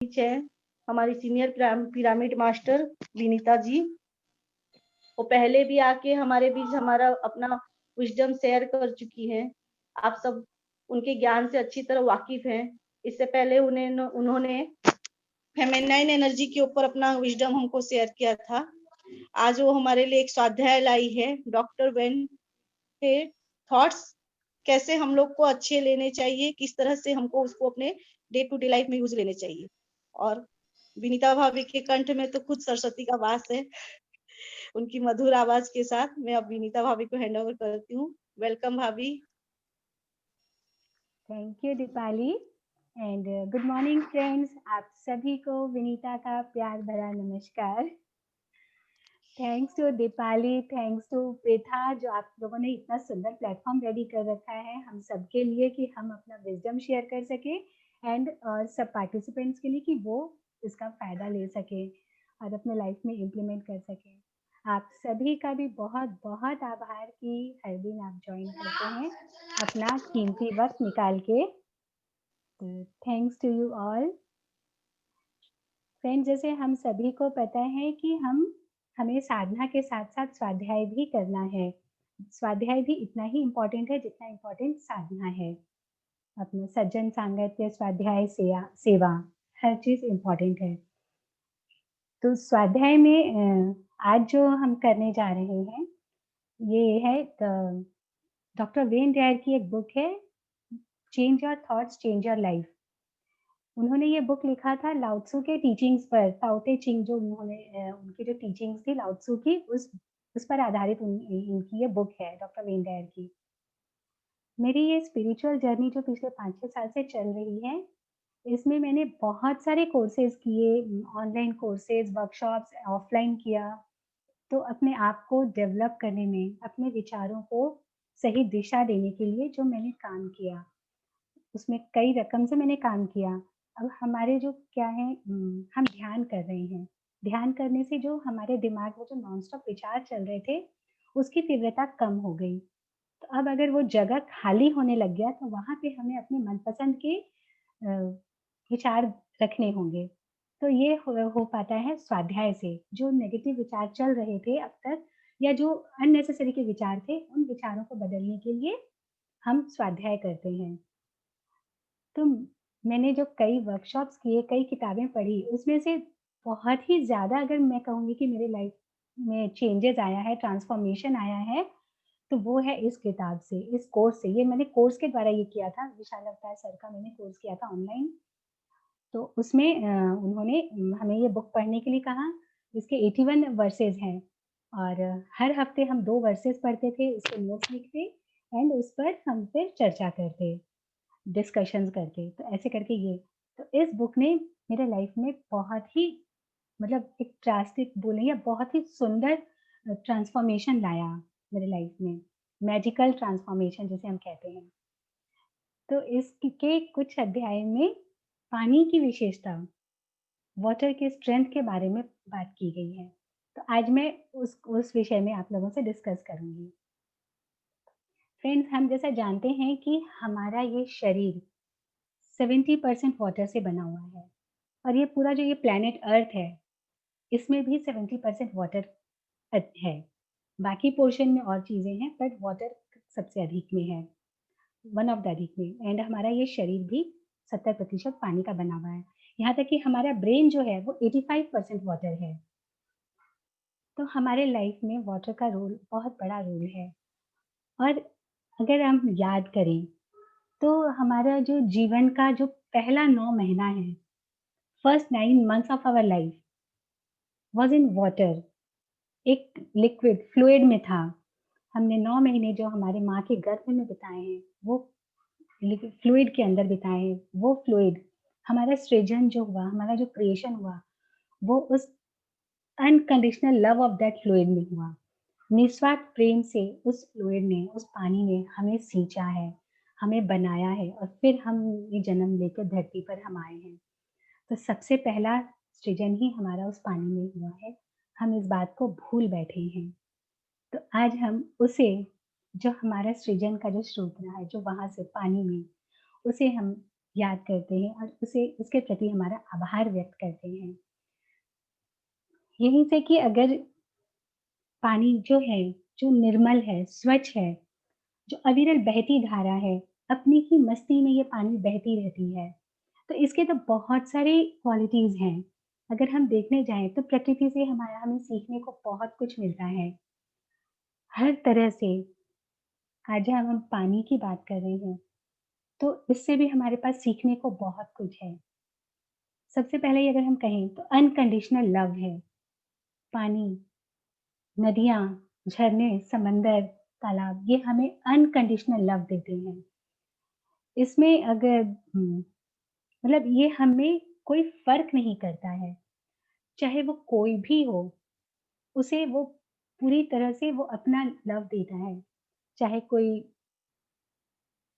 बीच है हमारी senior pyramid master Vinita ji. वो पहले भी आके हमारे बीच हमारा अपना विजडम शेयर कर चुकी हैं। आप सब उनके ज्ञान से अच्छी तरह वाकिफ हैं। इससे पहले उन्होंने फेमिनाइन एनर्जी के ऊपर अपना विजडम हमको शेयर किया था। आज वो हमारे लिए एक स्वाध्याय लाई है, डॉक्टर वेन के थॉट्स कैसे हम लोग को अच्छे लेने चाहिए, किस तरह से हमको उसको अपने डे टू डे लाइफ में यूज लेने चाहिए। और विनीता भाभी के कंठ में तो खुद सरस्वती का वास है। उनकी मधुर आवाज के साथ मैं अब विनीता भाभी को हैंड ओवर करती हूँ। वेलकम भाभी। Thank you Deepali and good morning friends. आप सभी को विनीता का प्यार भरा नमस्कार। Thanks to Deepali, thanks to Pretha, जो आप लोगों ने इतना सुंदर प्लेटफॉर्म रेडी कर रखा है हम सबके लिए कि हम अपना विजडम शेयर कर सके एंड सब पार्टिसिपेंट्स के लिए कि वो इसका फ़ायदा ले सके और अपने लाइफ में इम्प्लीमेंट कर सके। आप सभी का भी बहुत बहुत आभार कि हर दिन आप ज्वाइन करते हैं अपना कीमती वक्त निकाल के। तो thanks to you all friend. जैसे हम सभी को पता है कि हमें साधना के साथ साथ स्वाध्याय भी करना है। स्वाध्याय भी इतना ही इम्पोर्टेंट है जितना इम्पोर्टेंट साधना है। अपने सज्जन सांगत्य, स्वाध्याय, सेवा हर चीज इम्पोर्टेंट है। तो स्वाध्याय में आज जो हम करने जा रहे हैं ये है डॉक्टर वेन डायर की एक बुक है, change your thoughts change your life. उन्होंने ये बुक लिखा था लाओ त्सु के टीचिंग्स पर। ताओ ते चिंग जो उनकी जो टीचिंग्स थी लाओ त्सु की, उस पर आधारित इनकी ये बुक है डॉक्टर वेन डायर की। मेरी ये स्पिरिचुअल जर्नी जो पिछले 5-6 साल से चल रही है, इसमें मैंने बहुत सारे कोर्सेज किए, ऑनलाइन कोर्सेज, वर्कशॉप्स, ऑफलाइन किया। तो अपने आप को डेवलप करने में, अपने विचारों को सही दिशा देने के लिए जो मैंने काम किया, उसमें कई रकम से मैंने काम किया। अब हमारे जो क्या है, हम ध्यान कर रहे हैं। ध्यान करने से जो हमारे दिमाग में जो नॉन स्टॉप विचार चल रहे थे, उसकी तीव्रता कम हो गई। तो अब अगर वो जगह खाली होने लग गया तो वहाँ पे हमें अपने मनपसंद के विचार रखने होंगे। तो ये हो पाता है स्वाध्याय से। जो नेगेटिव विचार चल रहे थे अब तक या जो अननेसेसरी के विचार थे, उन विचारों को बदलने के लिए हम स्वाध्याय करते हैं। तो मैंने जो कई वर्कशॉप्स किए, कई किताबें पढ़ी, उसमें से बहुत ही ज़्यादा अगर मैं कहूँगी कि मेरे लाइफ में चेंजेस आया है, ट्रांसफॉर्मेशन आया है, तो वो है इस किताब से, इस कोर्स से। ये मैंने कोर्स के द्वारा ये किया था, विशाल अवतार सर का मैंने कोर्स किया था ऑनलाइन। तो उसमें उन्होंने हमें ये बुक पढ़ने के लिए कहा। इसके 81 वर्सेस हैं और हर हफ्ते हम 2 वर्सेस पढ़ते थे, उसके नोट्स लिखते एंड उस पर हम फिर चर्चा करते, डिस्कशंस करके। तो ऐसे करके ये, तो इस बुक ने मेरे लाइफ में बहुत ही, मतलब एक ड्रास्टिक बोले या बहुत ही सुंदर ट्रांसफॉर्मेशन लाया मेरे लाइफ में। मैजिकल ट्रांसफॉर्मेशन जिसे हम कहते हैं। तो इसके कुछ अध्याय में पानी की विशेषता, वाटर के स्ट्रेंथ के बारे में बात की गई है। तो आज मैं उस विषय में आप लोगों से डिस्कस करूंगी। फ्रेंड्स, हम जैसा जानते हैं कि हमारा ये शरीर 70% वाटर से बना हुआ है और ये पूरा जो ये प्लैनेट अर्थ है, इसमें भी 70% वाटर है। बाकी पोर्शन में और चीज़ें हैं, बट वाटर सबसे अधिक में है, वन ऑफ द अधिक में। एंड हमारा ये शरीर भी 70% पानी का बना हुआ है। यहाँ तक कि हमारा ब्रेन जो है वो 85% वाटर है। तो हमारे लाइफ में वाटर का रोल बहुत बड़ा रोल है। और अगर हम याद करें तो हमारा जो जीवन का जो पहला 9 महीना है, first 9 months of our life was in water, एक लिक्विड फ्लूइड में था। हमने 9 महीने जो हमारे माँ के गर्भ में बिताए हैं, वो फ्लूइड के अंदर बिताए हैं। वो फ्लूइड, हमारा सृजन जो हुआ, हमारा जो क्रिएशन हुआ, वो उस unconditional love of that fluid में हुआ। निस्वार्थ प्रेम से उस फ्लूइड ने, उस पानी ने हमें सींचा है, हमें बनाया है और फिर हम ये जन्म लेकर धरती पर हम आए हैं। तो सबसे पहला सृजन ही हमारा उस पानी में हुआ है। हम इस बात को भूल बैठे हैं। तो आज हम उसे, जो हमारा सृजन का जो स्रोत रहा है, जो वहाँ से पानी में, उसे हम याद करते हैं और उसे उसके प्रति हमारा आभार व्यक्त करते हैं। यहीं से कि अगर पानी जो है, जो निर्मल है, स्वच्छ है, जो अविरल बहती धारा है, अपनी ही मस्ती में ये पानी बहती रहती है। तो इसके तो बहुत सारे क्वालिटीज़ हैं। अगर हम देखने जाएँ तो प्रकृति से हमारा हमें सीखने को बहुत कुछ मिलता है। हर तरह से आज जब हम पानी की बात कर रहे हैं, तो इससे भी हमारे पास सीखने को बहुत कुछ है। सबसे पहले अगर हम कहें तो अनकंडीशनल लव है। पानी, नदियाँ, झरने, समंदर, तालाब ये हमें अनकंडीशनल लव देते हैं। इसमें अगर मतलब ये हमें कोई फ़र्क नहीं करता है, चाहे वो कोई भी हो, उसे वो पूरी तरह से वो अपना लव देता है। चाहे कोई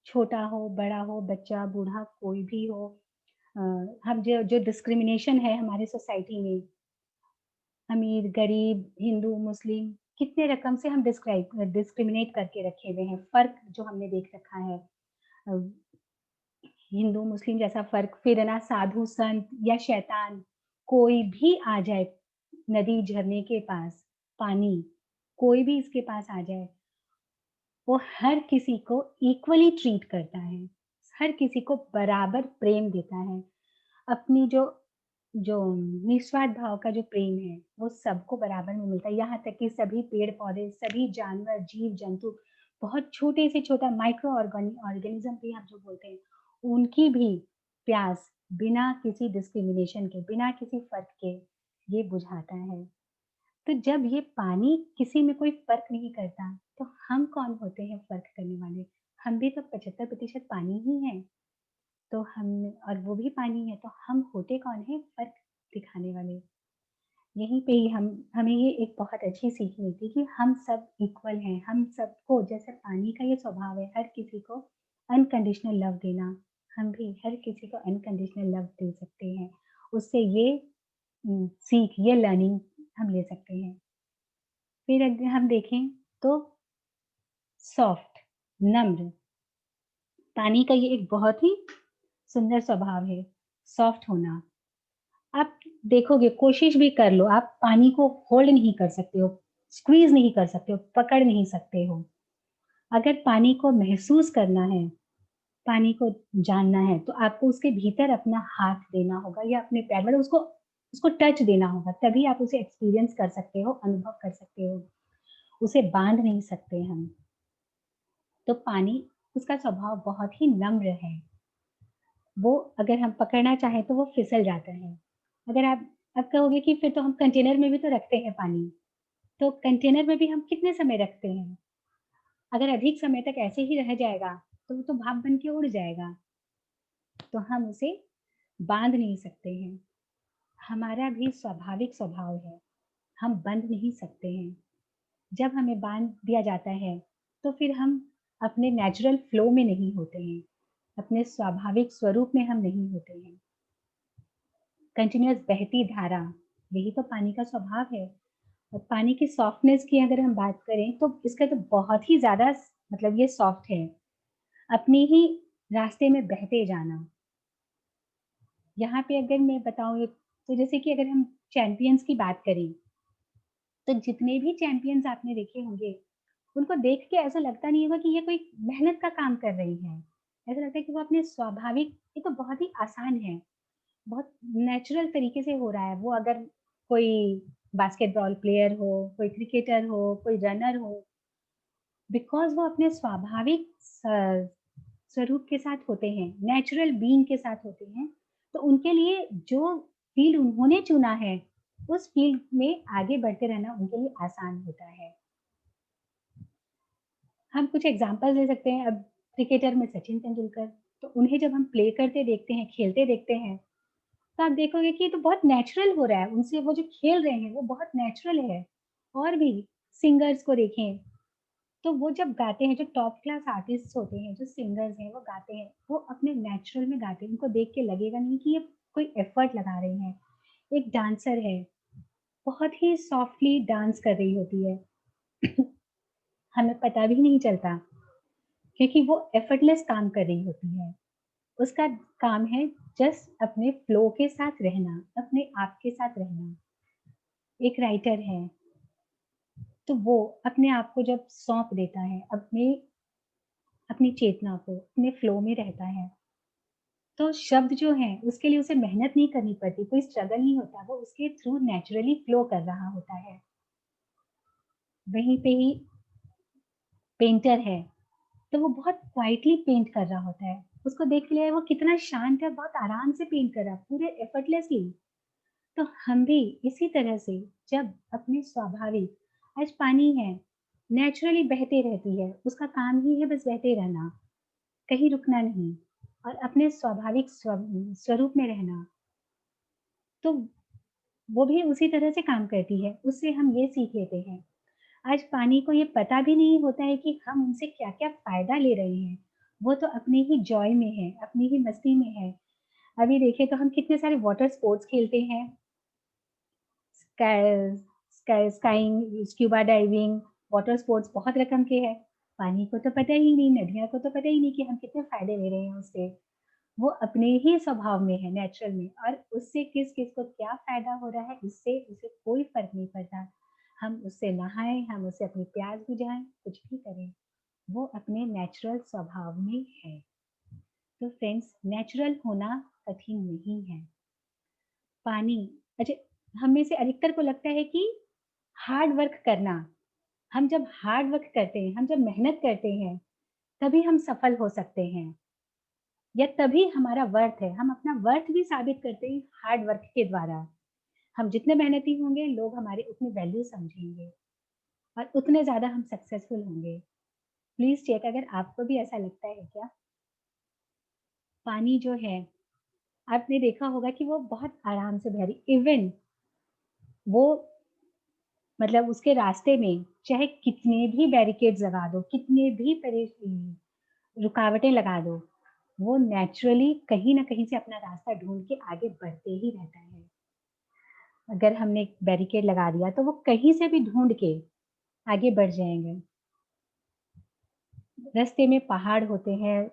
छोटा हो, बड़ा हो, बच्चा, बूढ़ा कोई भी हो। अ, हम जो जो डिस्क्रिमिनेशन है हमारी सोसाइटी में, अमीर, गरीब, हिंदू, मुस्लिम, कितने रकम से हम डिस्क्रिमिनेट करके रखे हुए हैं, फ़र्क जो हमने देख रखा है। अ, हिंदू, मुस्लिम जैसा फ़र्क, फिर है ना साधु, संत या शैतान, कोई भी आ जाए नदी, झरने के पास, पानी, कोई भी इसके पास आ जाए, वो हर किसी को इक्वली ट्रीट करता है, हर किसी को बराबर प्रेम देता है। अपनी जो जो निस्वार्थ भाव का जो प्रेम है, वो सबको बराबर में मिलता है। यहाँ तक कि सभी पेड़-पौधे, सभी जानवर, जीव-जंतु, बहुत छोटे से छोटा माइक्रो ऑर्गेनिज़्म भी हम जो बोलते हैं, उनकी भी प्यास बिना किसी डिस्क्रिमिनेशन के, बिना किसी फ़र्क के, ये बुझाता है। तो जब ये पानी किसी में कोई फ़र्क नहीं करता, तो हम कौन होते हैं फ़र्क करने वाले? हम भी तो 75% पानी ही हैं। तो हम और वो भी पानी है, तो हम होते कौन हैं फ़र्क दिखाने वाले? यहीं पे ही हम हमें ये एक बहुत अच्छी सीख मिलती है कि हम सब इक्वल हैं, हम सबको जैसे पानी का ये स्वभाव है हर किसी को अनकंडीशनल लव देना, हम भी हर किसी को अनकंडीशनल लव दे सकते हैं। उससे ये सीख, ये लर्निंग हम ले सकते हैं। फिर अगर हम देखें तो सॉफ्ट, नम्र, पानी का ये एक बहुत ही सुंदर स्वभाव है, सॉफ्ट होना। आप देखोगे कोशिश भी कर लो, आप पानी को होल्ड नहीं कर सकते हो, स्क्वीज़ नहीं कर सकते हो, पकड़ नहीं सकते हो। अगर पानी को महसूस करना है, पानी को जानना है, तो आपको उसके भीतर अपना हाथ देना होगा या अपने पैर मतलब उसको उसको टच देना होगा, तभी आप उसे एक्सपीरियंस कर सकते हो, अनुभव कर सकते हो। उसे बाँध नहीं सकते हम। तो पानी उसका स्वभाव बहुत ही नम्र है। वो अगर हम पकड़ना चाहें तो वो फिसल जाता है। अगर आप कहोगे कि फिर तो हम कंटेनर में भी तो रखते हैं पानी, तो कंटेनर में भी हम कितने समय रखते हैं? अगर अधिक समय तक ऐसे ही रह जाएगा, तो वो तो भाप बन के उड़ जाएगा, तो हम उसे बाँध नहीं सकते हैं। हमारा भी स्वाभाविक स्वभाव है, हम बंध नहीं सकते हैं। जब हमें बाँध दिया जाता है, तो फिर हम अपने नेचुरल फ्लो में नहीं होते हैं, अपने स्वाभाविक स्वरूप में हम नहीं होते हैं। कंटीन्यूअस बहती धारा, यही तो पानी का स्वभाव है। और पानी की सॉफ्टनेस की अगर हम बात करें तो इसका तो बहुत ही ज़्यादा मतलब ये सॉफ्ट है। अपने ही रास्ते में बहते जाना। यहाँ पे अगर मैं बताऊँ तो जैसे कि अगर हम चैंपियंस की बात करें, तो जितने भी चैंपियंस आपने देखे होंगे, उनको देख के ऐसा लगता नहीं होगा कि ये कोई मेहनत का काम कर रही हैं। ऐसा लगता है कि वो अपने स्वाभाविक ये तो बहुत ही आसान है। बहुत नेचुरल तरीके से हो रहा है। वो अगर कोई बास्केटबॉल प्लेयर हो, कोई क्रिकेटर हो, कोई रनर हो, बिकॉज़ वो अपने स्वाभाविक स्वरूप के साथ होते हैं, नेचुरल बीइंग के साथ होते हैं, तो उनके लिए जो फ़ील्ड उन्होंने चुना है, उस फ़ील्ड में आगे बढ़ते रहना उनके लिए आसान होता है। हम कुछ एग्ज़ाम्पल ले सकते हैं। अब क्रिकेटर में सचिन तेंदुलकर, तो उन्हें जब हम प्ले करते देखते हैं, खेलते देखते हैं, तो आप देखोगे कि ये तो बहुत नेचुरल हो रहा है, उनसे वो जो खेल रहे हैं वो बहुत नेचुरल है। और भी सिंगर्स को देखें, तो वो जब गाते हैं, जो टॉप क्लास आर्टिस्ट्स होते हैं, जो सिंगर्स हैं, वो गाते हैं, वो अपने नेचुरल में गाते हैं, उनको देख के लगेगा नहीं कि ये कोई एफर्ट लगा रहे हैं। एक डांसर है, बहुत ही सॉफ्टली डांस कर रही होती है, हमें पता भी नहीं चलता क्योंकि वो एफर्टलेस काम कर रही होती है। उसका काम है जस्ट अपने फ्लो के साथ रहना, अपने आप के साथ रहना। एक राइटर है, तो वो अपने आप को जब सौंप देता है, अपनी चेतना को, अपने फ्लो में रहता है, तो शब्द जो हैं उसके लिए उसे मेहनत नहीं करनी पड़ती, कोई स्ट्रगल नहीं होता, वो उसके थ्रू नेचुरली फ्लो कर रहा होता है। वहीं पे ही पेंटर है, तो वो बहुत क्वाइटली पेंट कर रहा होता है। उसको देख लिया वो कितना शांत है, बहुत आराम से पेंट कर रहा है, पूरे एफर्टलेसली। तो हम भी इसी तरह से जब अपने स्वाभाविक, आज पानी है, नेचुरली बहते रहती है, उसका काम ही है बस बहते रहना, कहीं रुकना नहीं और अपने स्वाभाविक स्वरूप में रहना। तो वो भी उसी तरह से काम करती है, उससे हम ये सीख लेते हैं। आज पानी को ये पता भी नहीं होता है कि हम उनसे क्या-क्या फ़ायदा ले रहे हैं। वो तो अपने ही जॉय में है, अपनी ही मस्ती में है। अभी देखें तो हम कितने सारे वाटर स्पोर्ट्स खेलते हैं, sky skiing, scuba diving, water sports बहुत रकम के हैं। पानी को तो पता ही नहीं, नदियाँ को तो पता ही नहीं कि हम कितने फ़ायदे ले रहे हैं उससे। वो अपने ही स्वभाव में है, नेचुरल में, और उससे किस-किस को क्या फ़ायदा हो रहा है, इससे उसे कोई फ़र्क नहीं पड़ता। हम उससे नहाएँ, हम उससे अपनी प्यास बुझाएँ, कुछ भी करें, वो अपने नेचुरल स्वभाव में है। तो फ्रेंड्स, नेचुरल होना कठिन नहीं है। पानी, अच्छा, हम में से अधिकतर को लगता है कि हार्ड वर्क करना, हम जब हार्ड वर्क करते हैं, हम जब मेहनत करते हैं, तभी हम सफल हो सकते हैं, या तभी हमारा वर्थ है। हम अपना वर्थ भी साबित करते हैं हार्ड वर्क के द्वारा। हम जितने मेहनती होंगे, लोग हमारी उतनी वैल्यू समझेंगे और उतने ज़्यादा हम सक्सेसफुल होंगे। प्लीज़ चेक, अगर आपको भी ऐसा लगता है क्या? पानी जो है, आपने देखा होगा कि वो बहुत आराम से बह रही, इवन वो, मतलब उसके रास्ते में चाहे कितने भी बैरिकेड्स लगा दो, कितने भी रुकावटें लगा दो, वो नेचुरली कहीं न कहीं से अपना रास्ता ढूँढ के आगे बढ़ते ही रहता है। अगर हमने एक बैरिकेड लगा दिया, तो वो कहीं से भी ढूँढ के आगे बढ़ जाएँगे। रास्ते में पहाड़ होते हैं,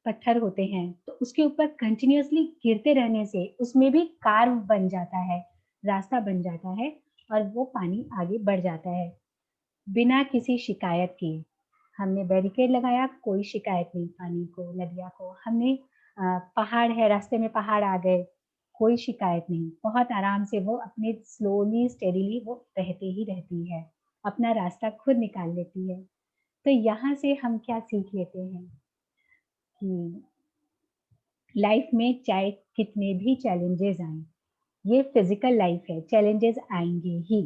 पत्थर होते हैं, तो उसके ऊपर कंटिन्यूअसली गिरते रहने से उसमें भी कार्व बन जाता है, रास्ता बन जाता है और वो पानी आगे बढ़ जाता है, बिना किसी शिकायत के। हमने बैरिकेड लगाया, कोई शिकायत नहीं पानी को, नदिया को। हमने पहाड़ है, रास्ते में पहाड़ आ गए, कोई शिकायत नहीं। बहुत आराम से वो अपने स्लोली, स्टेडीली वो बहते ही रहती है, अपना रास्ता खुद निकाल लेती है। तो यहाँ से हम क्या सीख लेते हैं कि लाइफ में चाहे कितने भी चैलेंजेस आएँ, ये फिज़िकल लाइफ है, चैलेंजेस आएँगे ही।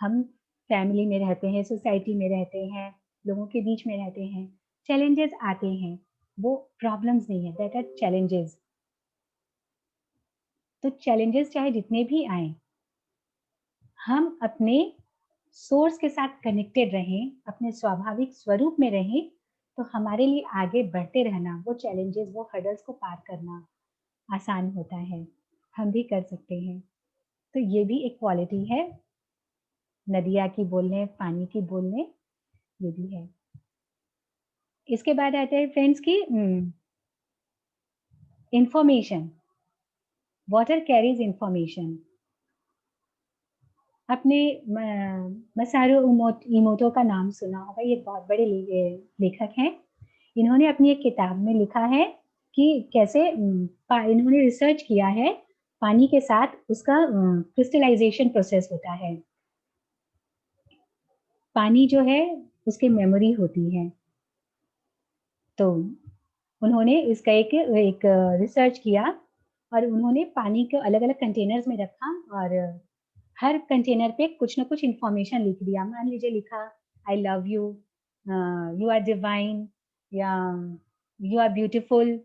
हम फैमिली में रहते हैं, सोसाइटी में रहते हैं, लोगों के बीच में रहते हैं, चैलेंजेस आते हैं, वो प्रॉब्लम्स नहीं है, दैट आर चैलेंजेस। तो चैलेंजेस चाहे जितने भी आएँ, हम अपने सोर्स के साथ कनेक्टेड रहें, अपने स्वाभाविक स्वरूप में रहें, तो हमारे लिए आगे बढ़ते रहना, वो चैलेंजेस, वो हर्डल्स को पार करना आसान होता है। हम भी कर सकते हैं। तो ये भी एक क्वालिटी है, नदिया की बोल लें, पानी की बोल लें, ये भी है। इसके बाद आता है फ्रेंड्स की इन्फॉर्मेशन, वाटर कैरीज़ इन्फॉर्मेशन। आपने मसारू इमोटो का नाम सुना होगा, ये बहुत बड़े लेखक हैं। इन्होंने अपनी एक किताब में लिखा है कि कैसे इन्होंने रिसर्च किया है, पानी के साथ उसका क्रिस्टलाइज़ेशन प्रोसेस होता है। पानी जो है, उसकी मेमोरी होती है। तो उन्होंने इसका एक एक रिसर्च किया और उन्होंने पानी को अलग-अलग कंटेनर्स में रखा और हर कंटेनर पे कुछ ना कुछ इन्फॉर्मेशन लिख दिया। मान लीजिए लिखा, I love you, you are divine, या यू आर ब्यूटीफुल।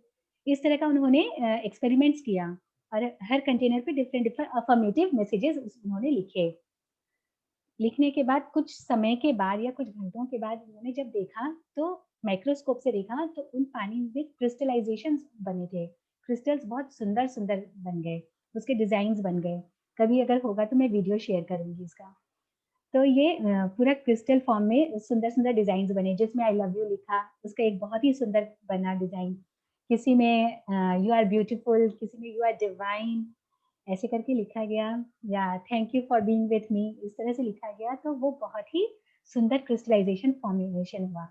इस तरह का उन्होंने एक्सपेरिमेंट्स किया और हर कंटेनर पे डिफरेंट डिफरेंट अफर्मेटिव मैसेजेस उन्होंने लिखे। लिखने के बाद कुछ समय के बाद या कुछ घंटों के बाद उन्होंने जब देखा, तो माइक्रोस्कोप से देखा, तो उन पानी में क्रिस्टलाइजेशंस बने थे। क्रिस्टल्स बहुत सुंदर-सुंदर बन गए, उसके डिज़ाइन्स बन गए। कभी अगर होगा तो मैं वीडियो शेयर करूँगी इसका। तो ये पूरा क्रिस्टल फॉर्म में सुंदर-सुंदर डिज़ाइन्स बने, जिसमें आई लव यू लिखा, उसका एक बहुत ही सुंदर बना डिज़ाइन। किसी में यू आर ब्यूटीफुल, किसी में यू आर डिवाइन, ऐसे करके लिखा गया, या thank you for being with me, इस तरह से लिखा गया। तो वो बहुत ही सुंदर क्रिस्टलाइजेशन फॉर्मेशन हुआ।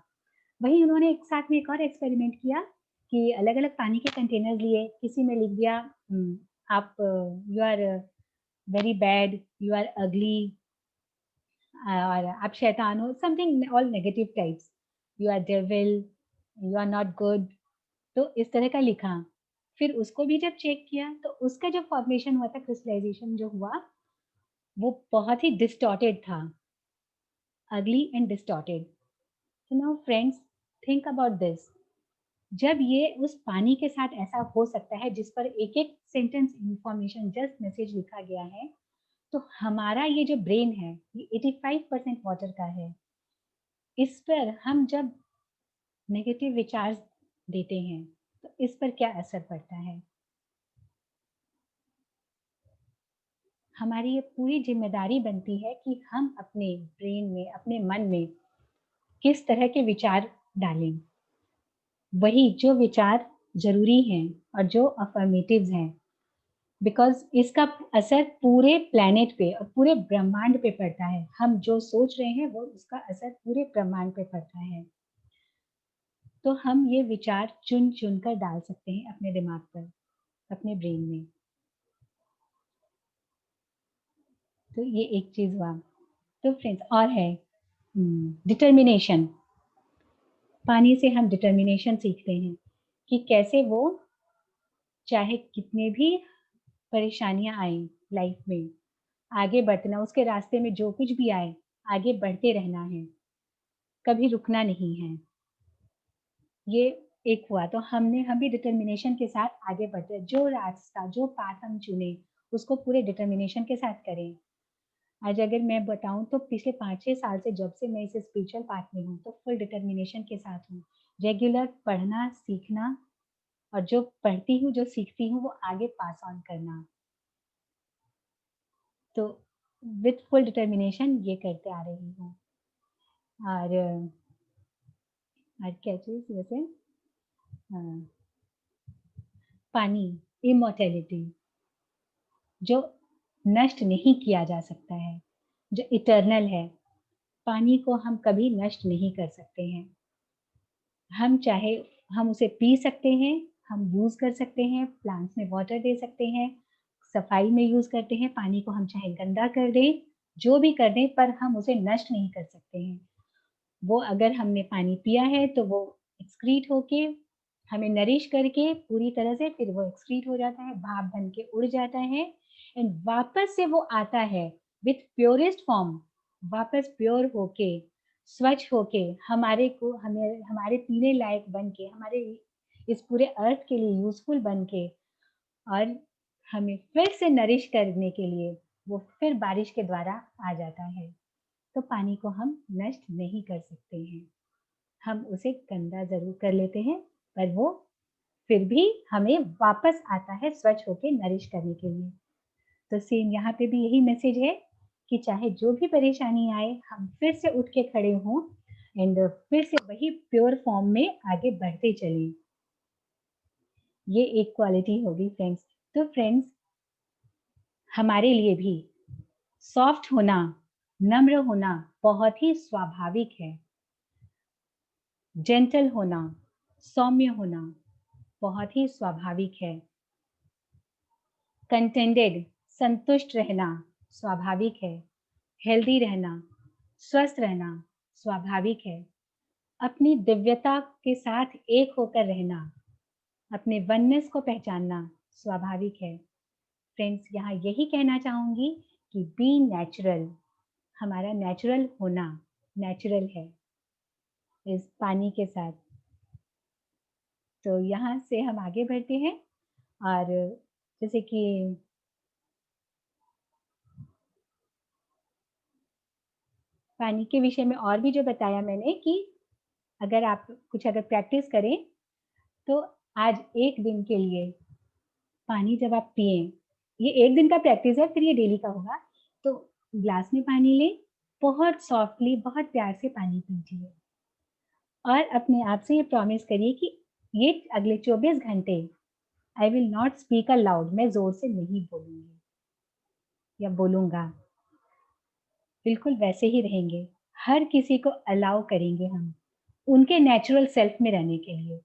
वही उन्होंने एक साथ में एक और एक्सपेरिमेंट किया कि अलग अलग पानी के कंटेनर लिए, किसी में लिख दिया आप you are very bad, you are ugly, और आप शैतान हो, something all negative types, you are devil, you are not good, तो इस तरह का लिखा। फिर उसको भी जब चेक किया तो उसका जो फॉर्मेशन हुआ था, क्रिस्टलाइजेशन जो हुआ, वो बहुत ही डिस्टॉर्टेड था, अगली एंड डिस्टॉर्टेड। तो now friends, think about this. जब ये उस पानी के साथ ऐसा हो सकता है जिस पर एक एक सेंटेंस इंफॉर्मेशन, जस्ट मैसेज लिखा गया है, तो हमारा ये जो ब्रेन है ये 85% वाटर का है। इस पर हम जब नेगेटिव विचार देते हैं तो इस पर क्या असर पड़ता है? हमारी ये पूरी जिम्मेदारी बनती है कि हम अपने ब्रेन में, अपने मन में किस तरह के विचार डालें। वही जो विचार जरूरी हैं और जो अफर्मेटिव्स हैं, बिकॉज इसका असर पूरे प्लेनेट पे और पूरे ब्रह्मांड पे पड़ता है। हम जो सोच रहे हैं वो उसका असर पूरे ब्रह्मांड पे पड़ता है। तो हम ये विचार चुन चुन कर डाल सकते हैं अपने दिमाग पर, अपने ब्रेन में। तो ये एक चीज हुआ। तो फ्रेंड्स, और है डिटर्मिनेशन। पानी से हम डिटर्मिनेशन सीखते हैं कि कैसे वो चाहे कितने भी परेशानियां आए लाइफ में, आगे बढ़ना, उसके रास्ते में जो कुछ भी आए आगे बढ़ते रहना है, कभी रुकना नहीं है। ये एक हुआ। तो हम भी डिटर्मिनेशन के साथ आगे बढ़ते, जो रास्ता, जो पाथ हम चुने उसको पूरे डिटर्मिनेशन के साथ करें। आज अगर मैं बताऊं तो पिछले 5-6 साल से, जब से मैं इस स्पिरिचुअल पाथ में हूँ, तो फुल डिटर्मिनेशन के साथ हूँ। रेगुलर पढ़ना, सीखना, और जो पढ़ती हूँ, जो सीखती हूँ, वो आगे पास ऑन करना। तो विथ फुल डिटर्मिनेशन ये करते आ रही हूँ। और क्या चीज वैसे, पानी, इमोर्टेलिटी, जो नष्ट नहीं किया जा सकता है, जो इटर्नल है, पानी को हम कभी नष्ट नहीं कर सकते हैं। हम चाहे हम उसे पी सकते हैं, हम यूज कर सकते हैं, प्लांट्स में वाटर दे सकते हैं, सफाई में यूज करते हैं, पानी को हम चाहे गंदा कर दें, जो भी कर दें, पर हम उसे नष्ट नहीं कर सकते हैं। वो अगर हमने पानी पिया है तो वो एक्सक्रीट होके हमें नरिश करके पूरी तरह से, फिर वो एक्सक्रीट हो जाता है, भाप बन के उड़ जाता है, एंड वापस से वो आता है विथ प्योरेस्ट फॉर्म, वापस प्योर होके, स्वच्छ होके, हमें हमारे पीने लायक बन के, हमारे इस पूरे अर्थ के लिए यूजफुल बन के, और हमें फिर से नरिश करने के लिए वो फिर बारिश के द्वारा आ जाता है। तो पानी को हम नष्ट नहीं कर सकते हैं। हम उसे गंदा जरूर कर लेते हैं, पर वो फिर भी हमें वापस आता है स्वच्छ होके नरिश करने के लिए। तो सेम यहाँ पे भी यही मैसेज है कि चाहे जो भी परेशानी आए, हम फिर से उठ के खड़े हों एंड फिर से वही प्योर फॉर्म में आगे बढ़ते चलें। ये एक क्वालिटी होगी फ्रेंड्स। तो फ्रेंड्स, हमारे लिए भी सॉफ्ट होना, नम्र होना बहुत ही स्वाभाविक है। जेंटल होना, सौम्य होना बहुत ही स्वाभाविक है। कंटेंटेड, संतुष्ट रहना स्वाभाविक है। हेल्दी रहना, स्वस्थ रहना स्वाभाविक है। अपनी दिव्यता के साथ एक होकर रहना, अपने वननेस को पहचानना स्वाभाविक है। फ्रेंड्स, यहाँ यही कहना चाहूंगी कि बी नेचुरल। हमारा नेचुरल होना नेचुरल है इस पानी के साथ। तो यहाँ से हम आगे बढ़ते हैं, और जैसे कि पानी के विषय में और भी जो बताया मैंने कि अगर आप अगर प्रैक्टिस करें तो आज एक दिन के लिए पानी जब आप पिए, ये एक दिन का प्रैक्टिस है, फिर ये डेली का होगा। तो ग्लास में पानी लें, बहुत सॉफ्टली, बहुत प्यार से पानी पीजिए, और अपने आप से ये प्रॉमिस करिए कि ये अगले 24 घंटे I will not speak allowed, मैं जोर से नहीं बोलूंगी या बोलूंगा, बिल्कुल वैसे ही रहेंगे। हर किसी को अलाउ करेंगे हम उनके नेचुरल सेल्फ में रहने के लिए,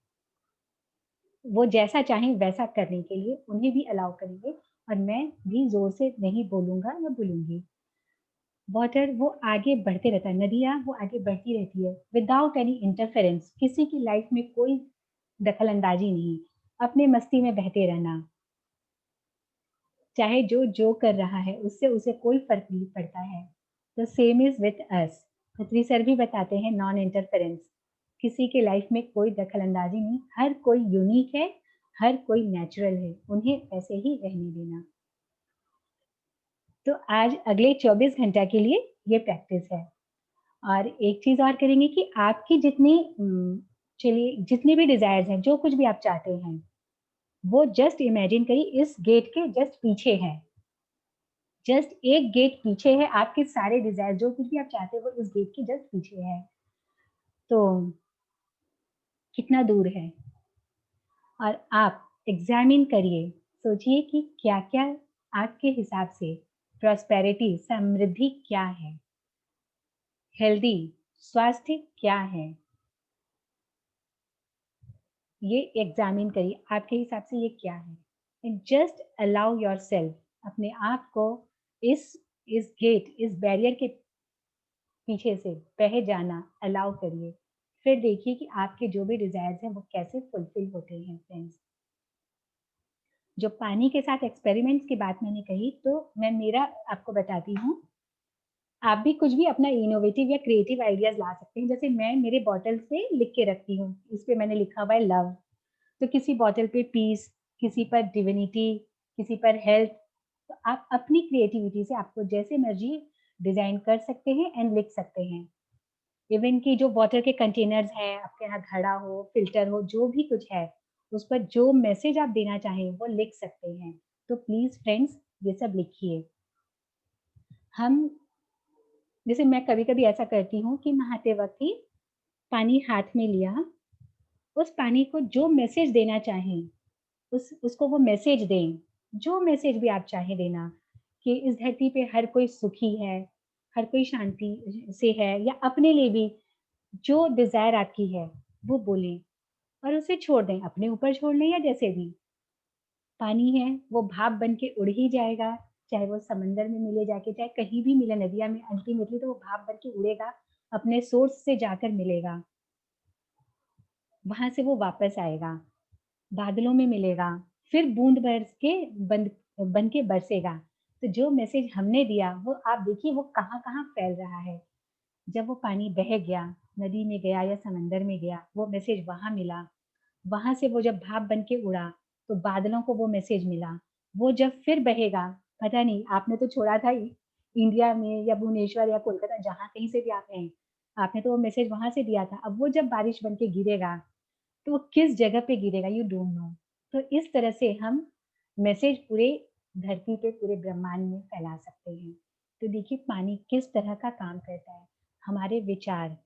वो जैसा चाहें वैसा करने के लिए उन्हें भी अलाउ करेंगे, और मैं भी जोर से नहीं बोलूंगा या बोलूंगी। वाटर वो आगे बढ़ते रहता है, नदियाँ वो आगे बढ़ती रहती है विदाउट एनी इंटरफेरेंस, किसी की लाइफ में कोई दखल अंदाजी नहीं, अपने मस्ती में बहते रहना, चाहे जो कर रहा है उससे उसे कोई फर्क नहीं पड़ता है। तो same is with us, Khatri sir भी बताते हैं नॉन इंटरफेरेंस, किसी के लाइफ में कोई दखल अंदाजी नहीं, हर कोई यूनिक है, हर कोई नेचुरल है, उन्हें ऐसे ही रहने देना। तो आज अगले 24 घंटा के लिए ये प्रैक्टिस है। और एक चीज और करेंगे कि आपकी जितनी चलिए जितने भी डिजायर्स हैं, जो कुछ भी आप चाहते हैं, वो जस्ट इमेजिन करिए इस गेट के जस्ट पीछे है, जस्ट एक गेट पीछे है आपके सारे डिजायर, जो कुछ भी आप चाहते हैं वो इस गेट के जस्ट पीछे है। तो कितना दूर है, और आप एग्जामिन करिए, सोचिए कि क्या क्या आपके हिसाब से प्रॉस्पेरिटी समृद्धि क्या है, हेल्दी स्वास्थ्य क्या है, ये एग्जामिन करिए आपके हिसाब से ये क्या है। And just allow your self, अपने आप को इस गेट इस बैरियर के पीछे से बह जाना अलाउ करिए, फिर देखिए कि आपके जो भी डिजायर्स हैं वो कैसे फुलफिल होते हैं। फ्रेंड्स, जो पानी के साथ एक्सपेरिमेंट्स की बात मैंने कही, तो मैं मेरा आपको बताती हूँ, आप भी कुछ भी अपना इनोवेटिव या क्रिएटिव आइडियाज ला सकते हैं। जैसे मैं मेरे बॉटल से लिख के रखती हूँ, इस पे मैंने लिखा हुआ है लव, तो किसी बॉटल पे पीस, किसी पर डिविनिटी, किसी पर हेल्थ। तो आप अपनी क्रिएटिविटी से आपको जैसे मर्जी डिजाइन कर सकते हैं एंड लिख सकते हैं। इवन कि जो वाटर के कंटेनर्स हैं, आपके यहाँ घड़ा हो, फिल्टर हो, जो भी कुछ है, उस पर जो मैसेज आप देना चाहें वो लिख सकते हैं। तो प्लीज फ्रेंड्स ये सब लिखिए। हम जैसे मैं कभी कभी ऐसा करती हूँ कि नहाते वक्त ही पानी हाथ में लिया, उस पानी को जो मैसेज देना चाहें उसको वो मैसेज दें, जो मैसेज भी आप चाहें देना, कि इस धरती पे हर कोई सुखी है, हर कोई शांति से है, या अपने लिए भी जो डिजायर आपकी है वो बोलें, और उसे छोड़ दें, अपने ऊपर छोड़ लें या जैसे भी। पानी है वो भाप बन के उड़ ही जाएगा, चाहे वो समंदर में मिले जाके, चाहे कहीं भी मिले नदिया में, अल्टीमेटली तो वो भाप बन के उड़ेगा, अपने सोर्स से जाकर मिलेगा, वहां से वो वापस आएगा, बादलों में मिलेगा, फिर बूंद भर के बन बन के बरसेगा। तो जो मैसेज हमने दिया वो आप देखिए वो कहाँ कहाँ फैल रहा है। जब वो पानी बह गया, नदी में गया या समंदर में गया, वो मैसेज वहां मिला, वहां से वो जब भाप बन के उड़ा तो बादलों को वो मैसेज मिला, वो जब फिर बहेगा, पता नहीं आपने तो छोड़ा था इंडिया में या भुवनेश्वर या कोलकाता, जहां कहीं से भी आप हैं, आपने तो वो मैसेज वहां से दिया था, अब वो जब बारिश बन के गिरेगा तो वो किस जगह पे गिरेगा, यू डोंट नो। तो इस तरह से हम मैसेज पूरे धरती पे, पूरे ब्रह्मांड में फैला सकते हैं। तो देखिए पानी किस तरह का काम करता है, हमारे विचार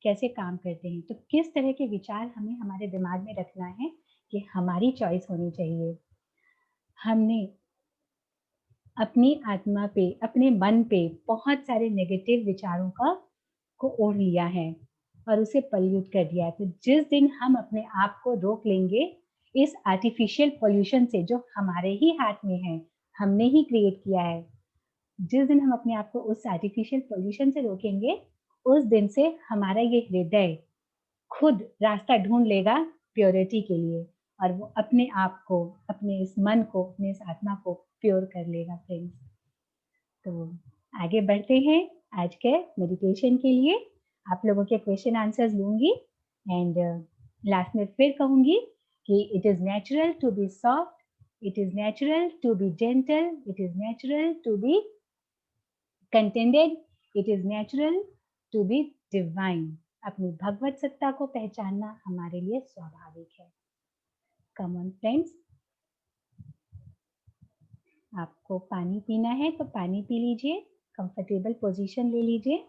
कैसे काम करते हैं, तो किस तरह के विचार हमें हमारे दिमाग में रखना है, कि हमारी चॉइस होनी चाहिए। हमने अपनी आत्मा पे, अपने मन पे बहुत सारे नेगेटिव विचारों का को ओढ़ लिया है और उसे पल्यूट कर दिया है। तो जिस दिन हम अपने आप को रोक लेंगे इस आर्टिफिशियल पोल्यूशन से, जो हमारे ही हाथ में है, हमने ही क्रिएट किया है, जिस दिन हम अपने आप को उस आर्टिफिशियल पोल्यूशन से रोकेंगे, उस दिन से हमारा ये हृदय खुद रास्ता ढूंढ लेगा प्योरिटी के लिए, और वो अपने आप को, अपने इस मन को, अपने इस आत्मा को प्योर कर लेगा। फ्रेंड्स, तो आगे बढ़ते हैं आज के मेडिटेशन के लिए। आप लोगों के क्वेश्चन आंसर्स लूंगी, एंड लास्ट में फिर कहूंगी कि it is natural to be soft, it is natural to be gentle, it is natural to be contented, it is natural to be divine. अपनी भगवत सत्ता को पहचानना हमारे लिए स्वाभाविक है। कम ऑन फ्रेंड्स, आपको पानी पीना है तो पानी पी लीजिए, कंफर्टेबल पोजीशन ले लीजिए।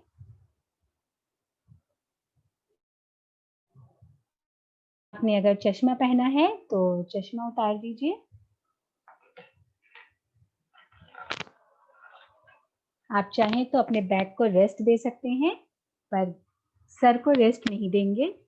आपने अगर चश्मा पहना है तो चश्मा उतार दीजिए। आप चाहें तो अपने बैक को रेस्ट दे सकते हैं, पर सर को रेस्ट नहीं देंगे।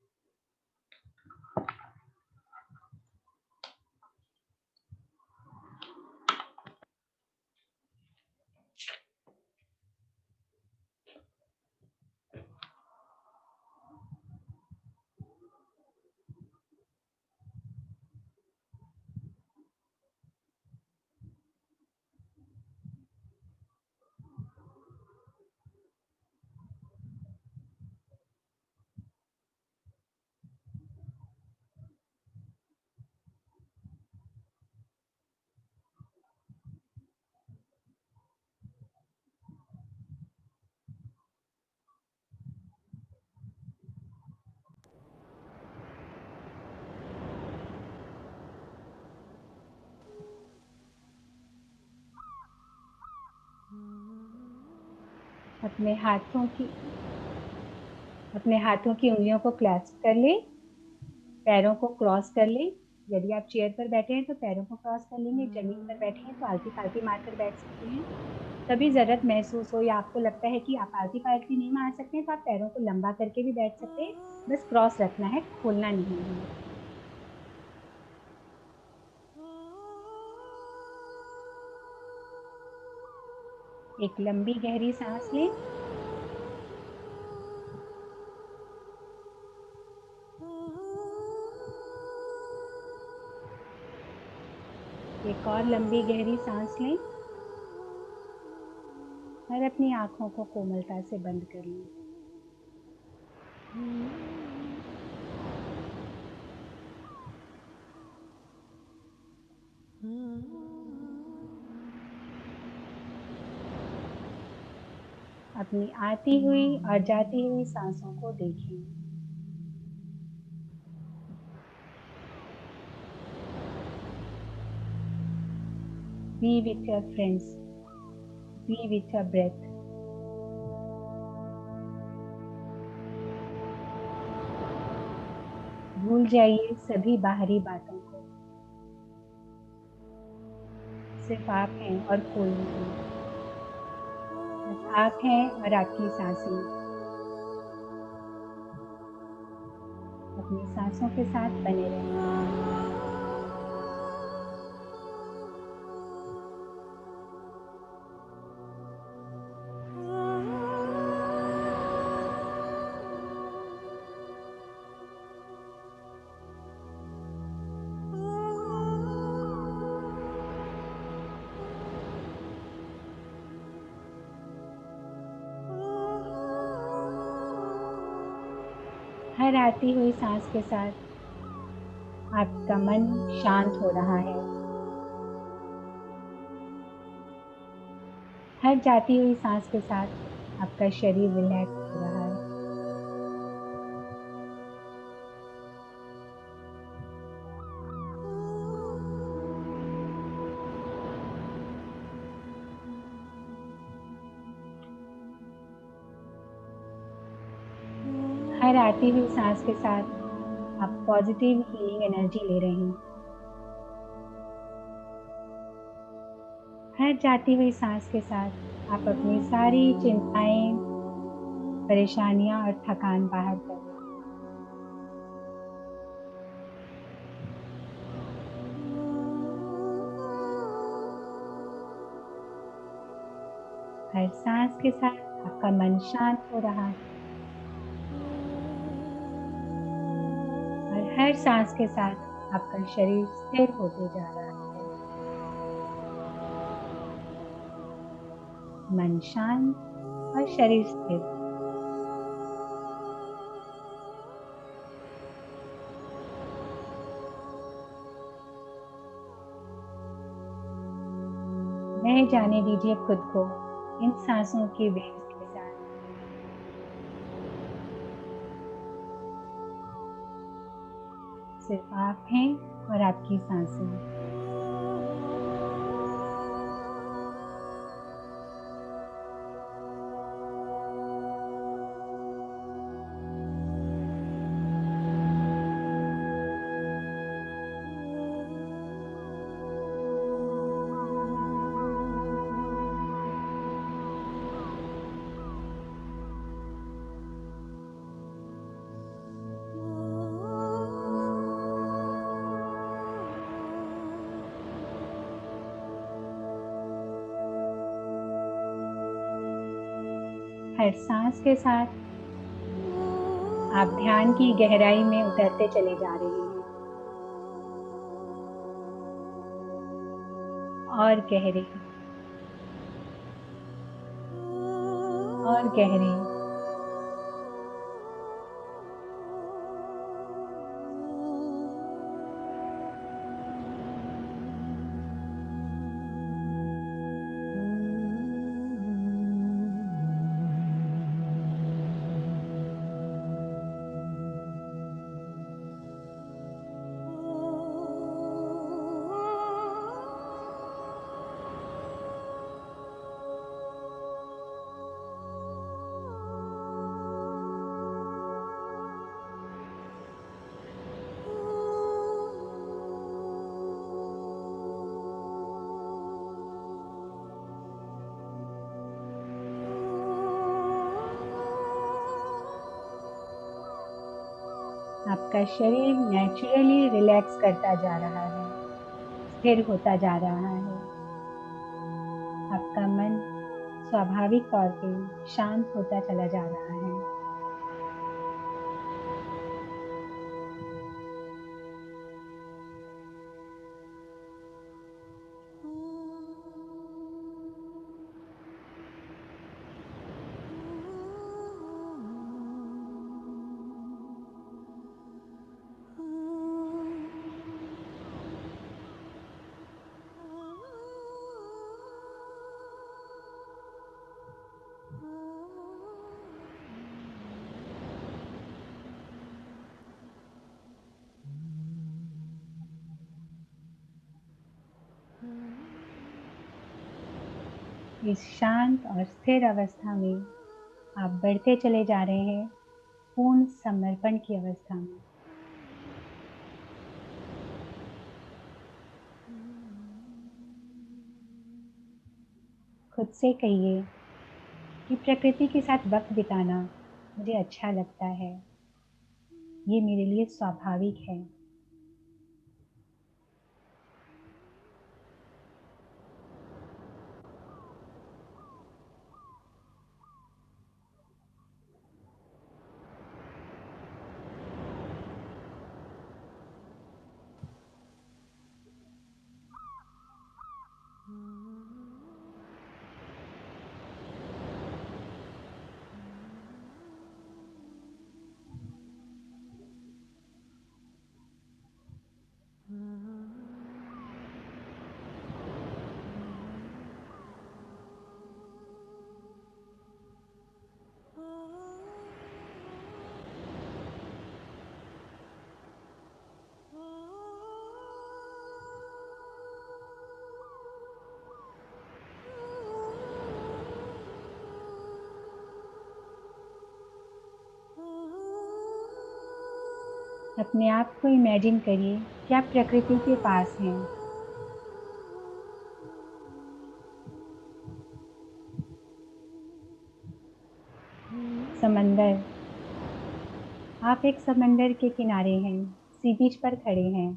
अपने हाथों की उंगलियों को क्लैस्प कर लें, पैरों को क्रॉस कर लें। यदि आप चेयर पर बैठे हैं तो पैरों को क्रॉस कर लेंगे, जमीन पर बैठे हैं तो आलती-पालती मारकर बैठ सकते हैं। कभी ज़रूरत महसूस हो या आपको लगता है कि आप आलती-पालती नहीं मार सकते हैं, तो आप पैरों को लंबा करके भी बैठ सकते हैं, बस क्रॉस रखना है, खोलना नहीं है। एक लंबी गहरी सांस लें। एक और लंबी गहरी सांस लें और अपनी आंखों को कोमलता से बंद कर लें। अपनी आती हुई और जाती हुई सांसों को देखें। Be with your friends. Be with your breath. भूल जाइए सभी बाहरी बातों को। सिर्फ आप हैं और कोई नहीं। बस आप हैं और आपकी सांसें। अपनी सांसों के साथ बने रहें। हर आती हुई सांस के साथ आपका मन शांत हो रहा है। हर जाती हुई सांस के साथ आपका शरीर रिलैक्स हो रहा है। हर आती हुई सांस के साथ आप पॉजिटिव हीलिंग एनर्जी ले रहे हैं। हर जाती हुई सांस के साथ आप अपनी सारी चिंताएं, परेशानियां और थकान बाहर कर रहे हैं। हर सांस के साथ आपका मन शांत हो रहा है और हर सांस के साथ आपका शरीर स्थिर होते जा रहा है। मन शांत और शरीर स्थिर। रह जाने दीजिए खुद को इन सांसों की वेव्स के साथ। सिर्फ आप हैं और आपकी सांसें। हर सांस के साथ आप ध्यान की गहराई में उतरते चले जा रहे हैं और गहरे और गहरे। आपका शरीर नेचुरली रिलैक्स करता जा रहा है, स्थिर होता जा रहा है। आपका मन स्वाभाविक तौर पे शांत होता चला जा रहा है। इस शांत और स्थिर अवस्था में आप बढ़ते चले जा रहे हैं पूर्ण समर्पण की अवस्था में। खुद से कहिए कि प्रकृति के साथ वक्त बिताना मुझे अच्छा लगता है, ये मेरे लिए स्वाभाविक है। अपने आप को इमेजिन करिए कि आप प्रकृति के पास हैं। समंदर, आप एक समंदर के किनारे हैं, सी बीच पर खड़े हैं।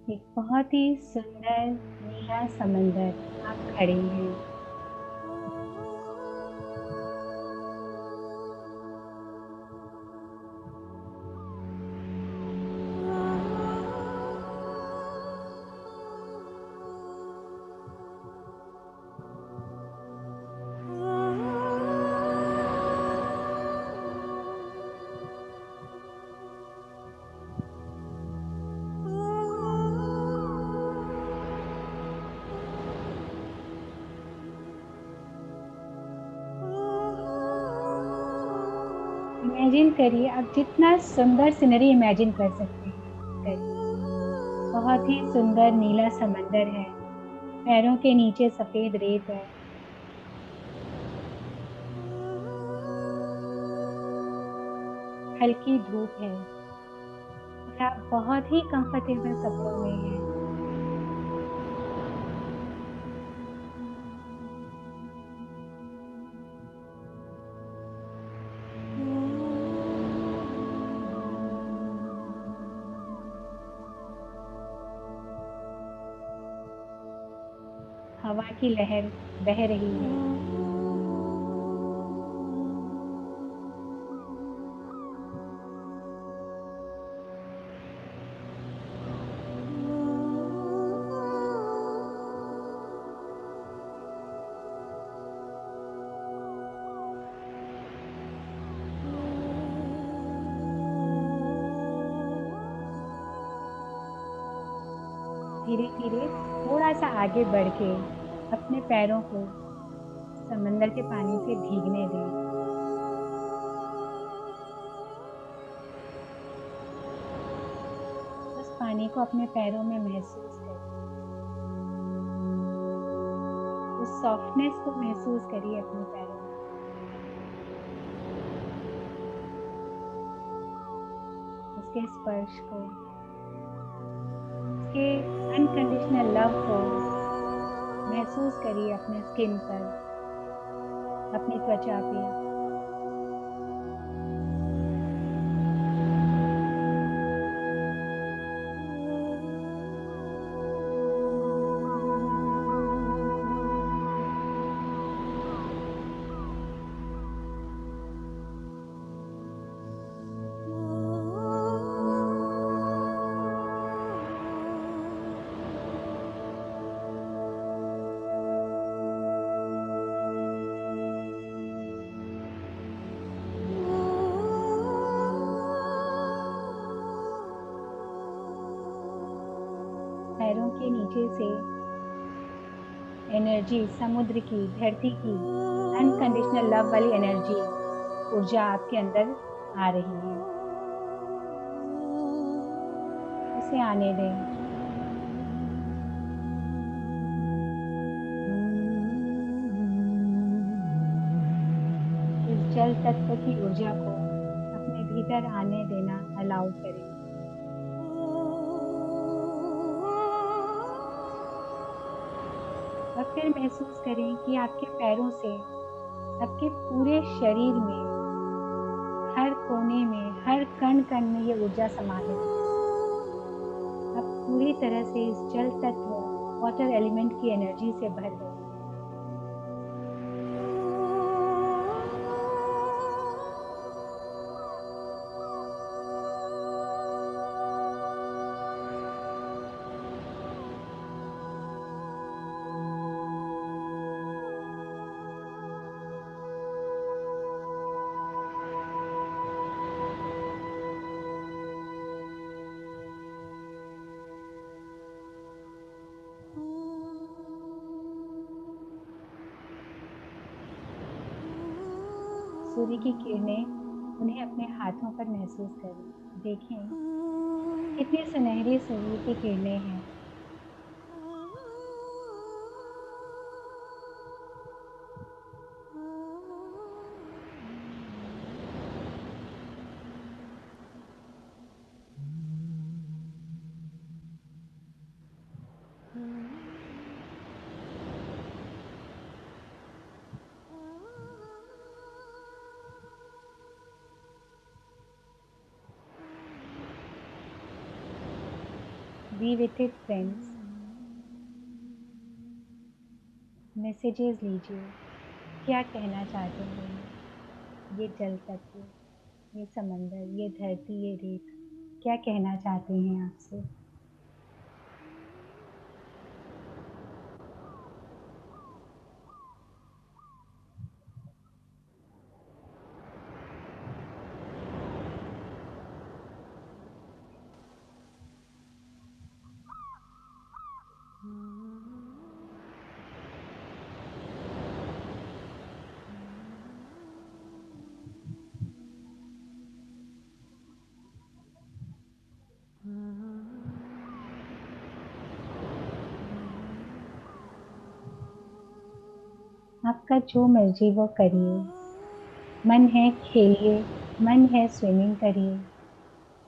एक बहुत ही सुंदर नीला समंदर, आप खड़े हैं। इमेजिन करिए, आप जितना सुंदर सीनरी इमेजिन कर सकते हैं करिए। बहुत ही सुंदर नीला समंदर है, पैरों के नीचे सफेद रेत है। हल्की धूप है और आप बहुत ही कंफर्टेबल कपड़ों में हैं। हवा की लहर बह रही है। धीरे धीरे थोड़ा सा आगे बढ़ के अपने पैरों को समंदर के पानी से भीगने दें। उस पानी को अपने पैरों में महसूस करें। उस सॉफ्टनेस को महसूस करिए अपने पैरों में। उसके स्पर्श को, उसके अनकंडीशनल लव को महसूस करिए अपने स्किन पर, अपनी त्वचा पे। पैरों के नीचे से एनर्जी, समुद्र की, धरती की अनकंडीशनल लव वाली एनर्जी, ऊर्जा आपके अंदर आ रही है। उसे आने दें। इस जल तत्व की ऊर्जा को अपने भीतर आने देना अलाउ करें। और फिर महसूस करें कि आपके पैरों से आपके पूरे शरीर में, हर कोने में, हर कण कण में ये ऊर्जा समाहित है। आप पूरी तरह से इस जल तत्व, वाटर एलिमेंट की एनर्जी से भर गए हैं। सूर्य की किरणें, उन्हें अपने हाथों पर महसूस करें। देखें कितने सुनहरे सूर्य की किरणें हैं। B with it friends. Messages लीजिए, क्या कहना चाहते हैं ये जल तत्व, ये समंदर, ये धरती, ये रेत, क्या कहना चाहते हैं आपसे। आपका जो मर्जी वो करिए, मन है खेलिए, मन है स्विमिंग करिए,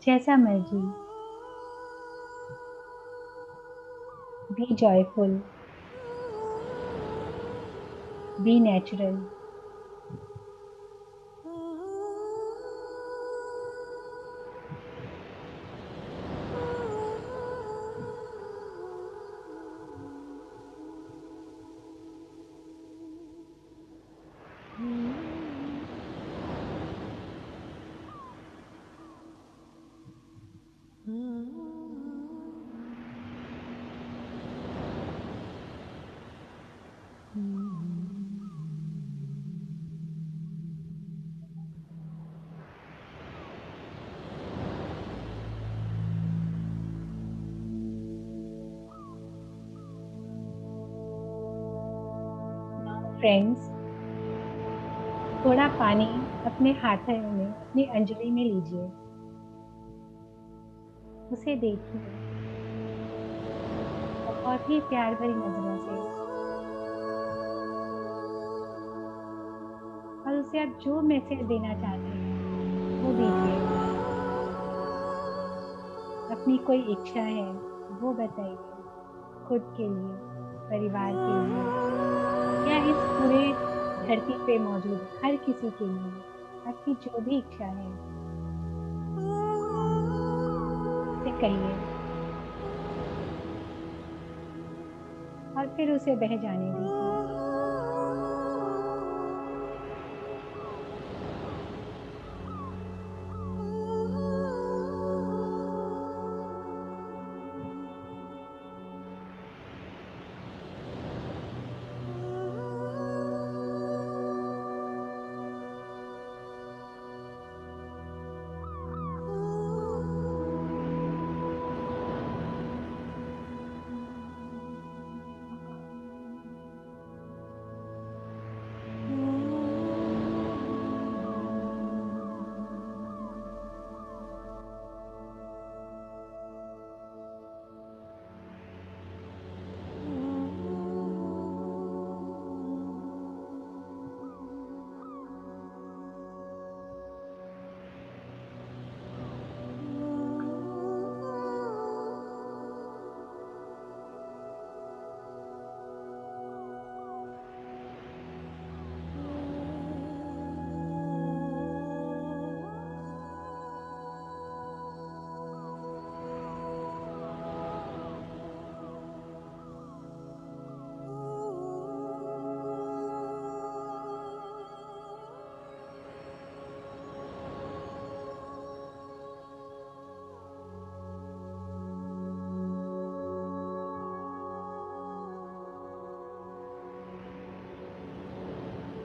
जैसा मर्जी। Be joyful, be natural. Friends, थोड़ा पानी अपने हाथों में, अपनी अंजलि में लीजिए। उसे देखिए बहुत ही प्यार भरी नजरों से, और उसे आप जो मैसेज देना चाहते हैं वो दीजिए। अपनी कोई इच्छा है वो बताइए, खुद के लिए, परिवार के लिए, या इस पूरे धरती पे मौजूद हर किसी के लिए। आपकी जो भी इच्छा है उसे कहिए, और फिर उसे बह जाने दीजिए।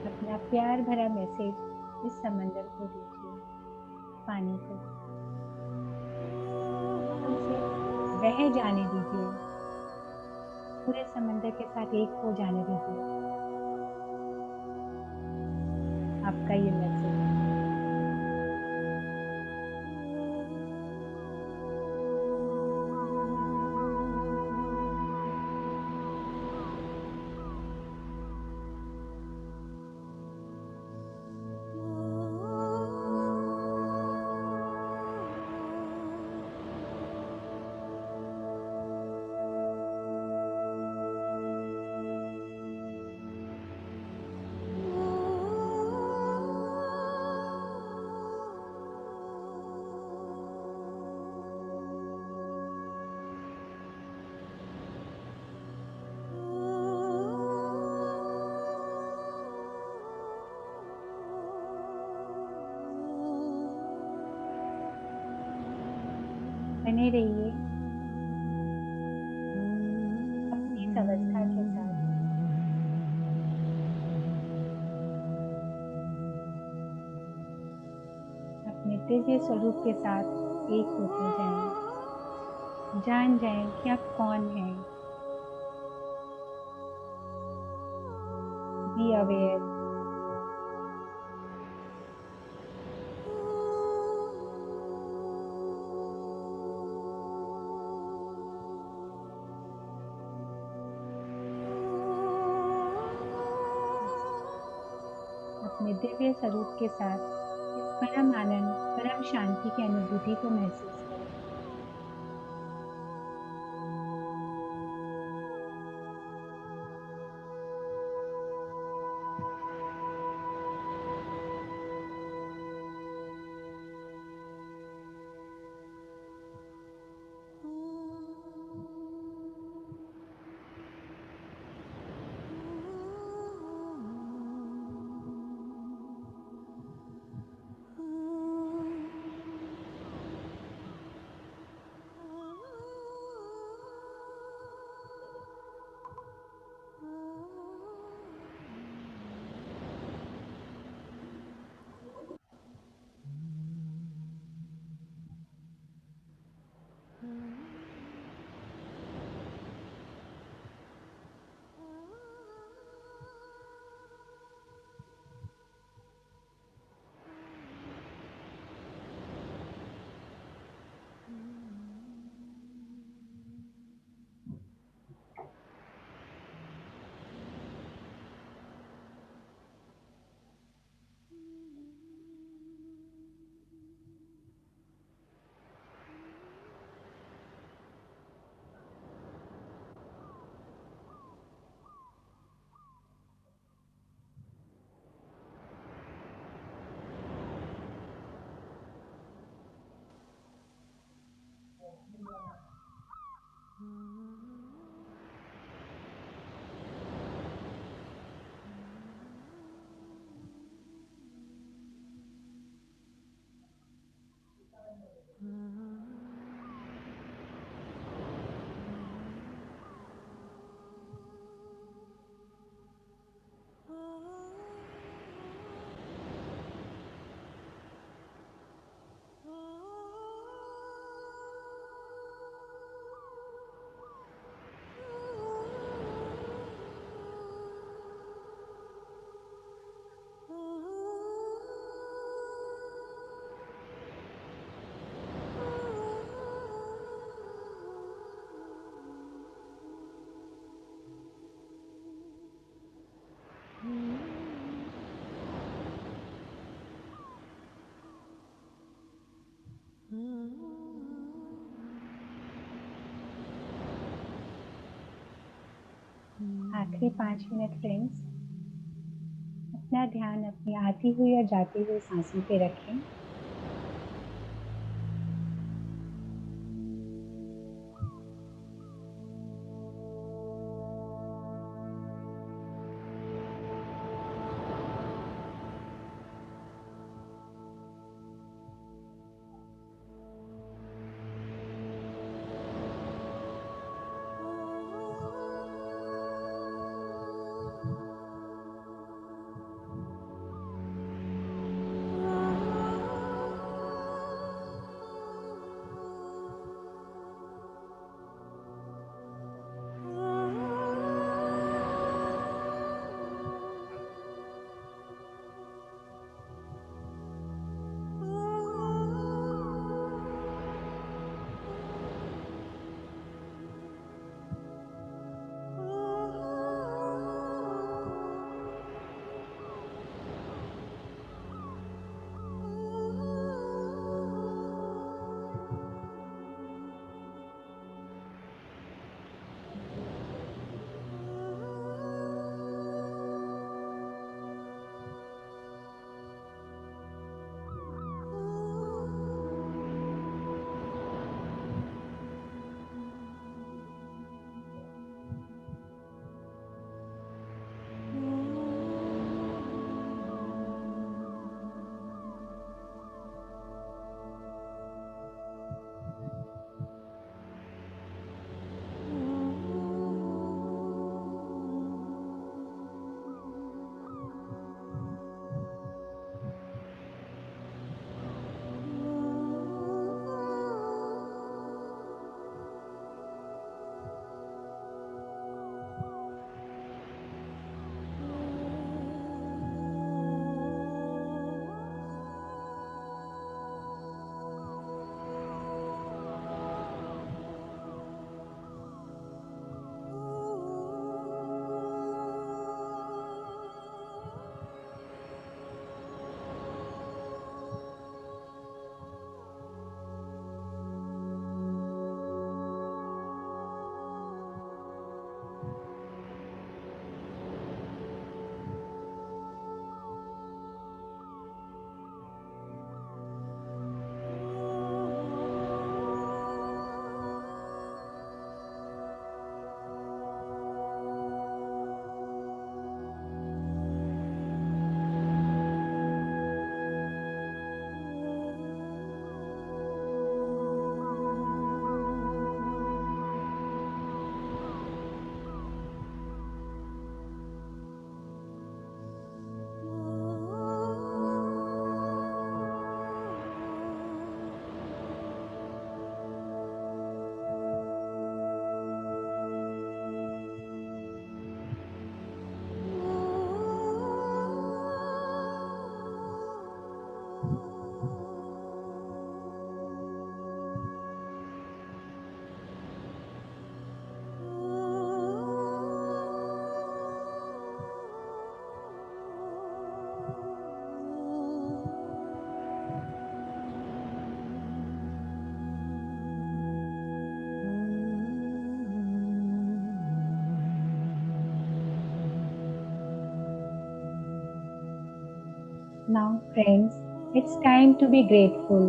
अपना प्यार भरा मैसेज इस समंदर को दीजिए, पानी को, और उसे बह जाने दीजिए। पूरे समंदर के साथ एक हो जाने दीजिए आपका ये मैसेज। बने रहिए अपनी इस अवस्था के साथ। अपने दिव्य स्वरूप के साथ एक होते जाएं। जान जाएं कि आप कौन हैं। Be aware. अपने दिव्य स्वरूप के साथ इस परम आनंद, परम शांति की अनुभूति को महसूस करें। आखिरी 5 मिनट फ्रेंड्स, अपना ध्यान अपनी आती हुई और जाती हुई सांसों पे रखें। Now, friends, it's time to be grateful.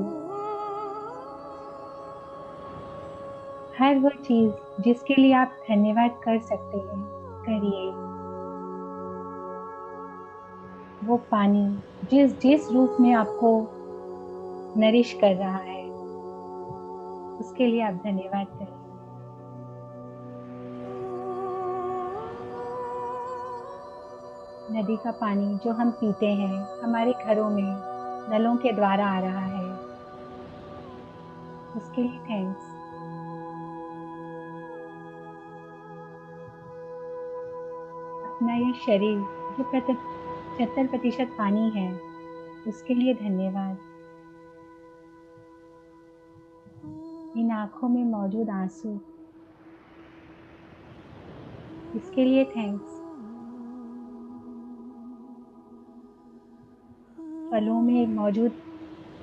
हर वो चीज जिसके लिए आप धन्यवाद कर सकते हैं, करिए। वो पानी जिस जिस रूप में आपको नरिश कर रहा है, उसके लिए आप धन्यवाद करिए। नदी का पानी जो हम पीते हैं, हमारे घरों में नलों के द्वारा आ रहा है, उसके लिए थैंक्स। अपना ये शरीर जो 75% पानी है, उसके लिए धन्यवाद। इन आंखों में मौजूद आंसू, इसके लिए थैंक्स। फलों में मौजूद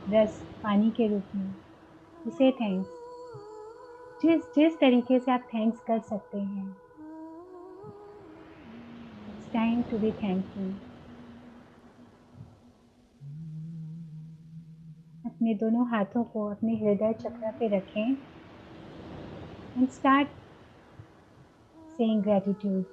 रस पानी के रूप में, उसे थैंक्स। जिस जिस तरीके से आप थैंक्स कर सकते हैं, it's time to be thankful. अपने दोनों हाथों को अपने हृदय चक्र पे रखें and start saying gratitude.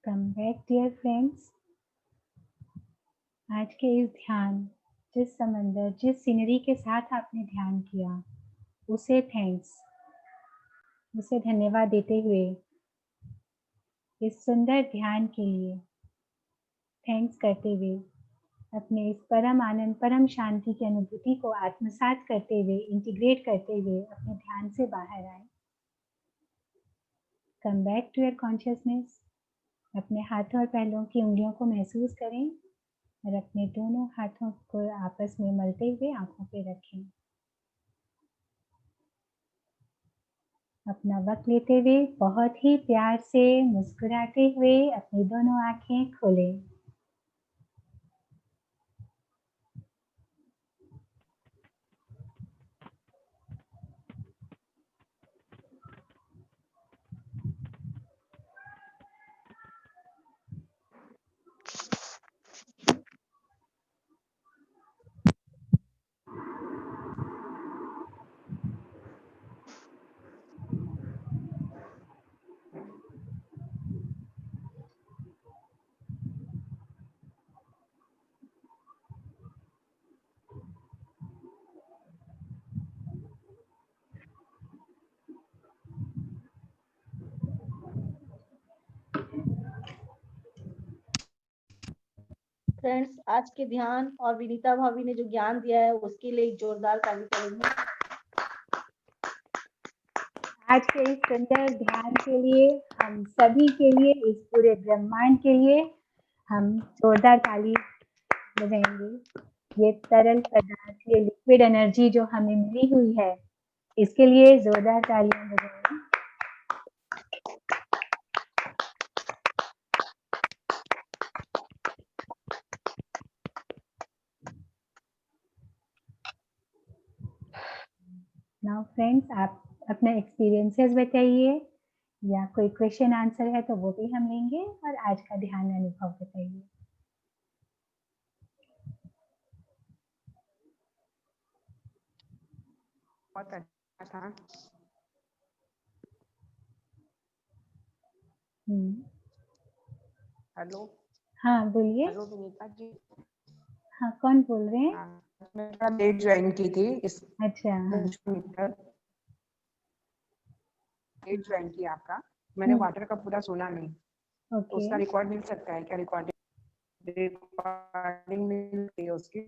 Come back dear friends. आज के इस ध्यान, जिस समंदर, जिस सीनरी के साथ आपने ध्यान किया, उसे थैंक्स, उसे धन्यवाद देते हुए इस सुंदर ध्यान के लिए थैंक्स करते हुए अपने इस परम आनंद, परम शांति की अनुभूति को आत्मसात करते हुए, इंटीग्रेट करते हुए अपने ध्यान से बाहर आए। Come back to your consciousness. अपने हाथों और पैरों की उंगलियों को महसूस करें और अपने दोनों हाथों को आपस में मलते हुए आंखों पे रखें। अपना वक्त लेते हुए बहुत ही प्यार से मुस्कुराते हुए अपनी दोनों आंखें खोलें। फ्रेंड्स, आज के ध्यान और विनीता भाभी ने जो ज्ञान दिया है, उसके लिए एक जोरदार ताली करेंगे। आज के इस सुंदर ध्यान के लिए, हम सभी के लिए, इस पूरे ब्रह्मांड के लिए हम जोरदार ताली बजाएंगे। ये तरल पदार्थ, ये लिक्विड एनर्जी जो हमें मिली हुई है, इसके लिए जोरदार तालियां बजाएंगे। नाउ फ्रेंड्स, आप अपना एक्सपीरियंसेस बताइए, या कोई क्वेश्चन आंसर है तो वो भी हम लेंगे, और आज का ध्यान अनुभव बताइए। बहुत अच्छा था। हेलो। हाँ बोलिए। हेलो विनीता जी। हाँ कौन बोल रहे हैं? हाँ, मैं थोड़ा लेट ज्वाइन की थी इस अच्छा हाँ। मीटर लेट ज्वाइन किया आपका। मैंने वाटर का पूरा सुना नहीं, तो ओके। उसका रिकॉर्ड मिल सकता है क्या? रिकॉर्डिंग मिल सकती है उसकी?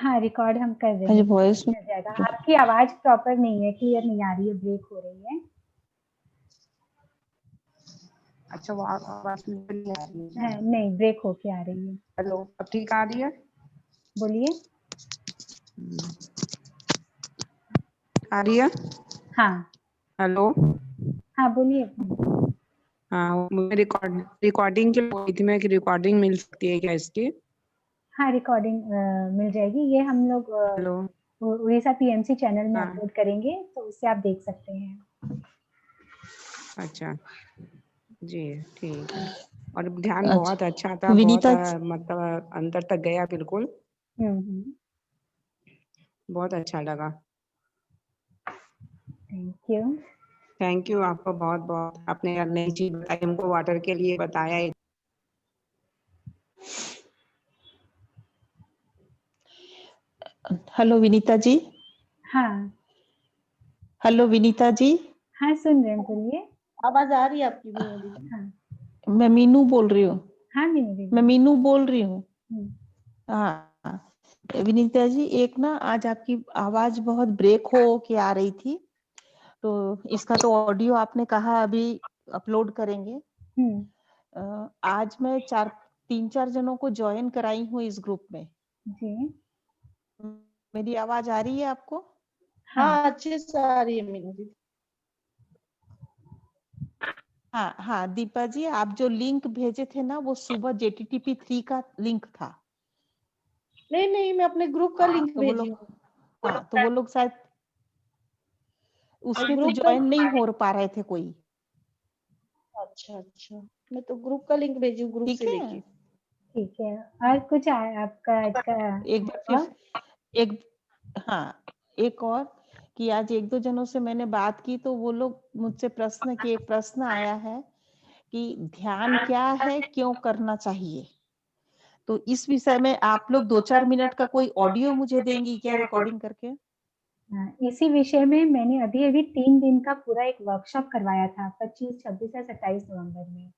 हाँ रिकॉर्ड हम कर रहे अरे हैं, वॉइस में मिल जाएगा। आपकी आवाज प्रॉपर नहीं है, क्लियर नहीं आ रही है, ब्रेक हो रही है। अच्छा, वो आवाज नहीं आ रही है क्या? नहीं ब्रेक होके आ रही है। हेलो, अब ठीक आ रही है? बोलिए। आ रही है? हाँ हेलो। हाँ बोलिए। हाँ, मुझे रिकॉर्डिंग के लिए बोली थी मैं कि रिकॉर्डिंग मिल सकती है क्या इसकी? हाँ रिकॉर्डिंग मिल जाएगी। ये हम लोग हेलो। उड़ीसा पीएमसी चैनल में हाँ, अपलोड करेंगे, तो उससे आप देख सकते हैं। अच्छा जी, ठीक है। और ध्यान बहुत अच्छा अच्छा था, बहुत विनीता मतलब अंदर तक गया बिल्कुल, बहुत अच्छा लगा। Thank you. थैंक यू आपको बहुत बहुत, आपने नई चीज बताई हमको, वाटर के लिए बताया। हेलो विनीता जी। हाँ हेलो विनीता जी। हाँ सुन रहे हैं, बोलिए। आवाज आ रही है आपकी मीनू दीदी? हाँ मैं मीनू बोल रही हूँ। हाँ मीनू मैं दीदी। मीनू बोल रही हूँ। हम्म, हाँ विनीता जी, एक ना आज आपकी आवाज बहुत ब्रेक हो के आ रही थी, तो इसका तो ऑडियो आपने कहा अभी अपलोड करेंगे। हम्म, आज मैं 3-4 जनों को ज्वाइन कराई हूँ इस ग्रुप में। जी मेरी आवाज आ रही है आपको? हाँ हाँ अच्छे से आ रही है मीनू दीदी। हाँ हाँ दीपा जी, आप जो लिंक भेजे थे ना वो सुबह JTTP3 का लिंक था। नहीं नहीं, मैं अपने ग्रुप का लिंक तो वो भेजी लोग, हूँ। हाँ तो वो लोग शायद मैं उसमें तो ग्रुप का, ज्वाइन नहीं हो पा रहे थे कोई। अच्छा अच्छा, मैं तो ग्रुप का लिंक भेजी हूँ, ग्रुप ठीक से है, लेके। ठीक है। और कुछ आपका आज का एक बार फिर और? एक, हाँ एक और, कि आज 1-2 जनों से मैंने बात की तो वो लोग मुझसे प्रश्न आया है कि ध्यान क्या है, क्यों करना चाहिए। तो इस विषय में आप लोग 2-4 मिनट का कोई ऑडियो मुझे देंगी क्या रिकॉर्डिंग करके? इसी विषय में मैंने अभी अभी 3 दिन का पूरा एक वर्कशॉप करवाया था, 25, 26 और 27 नवंबर में।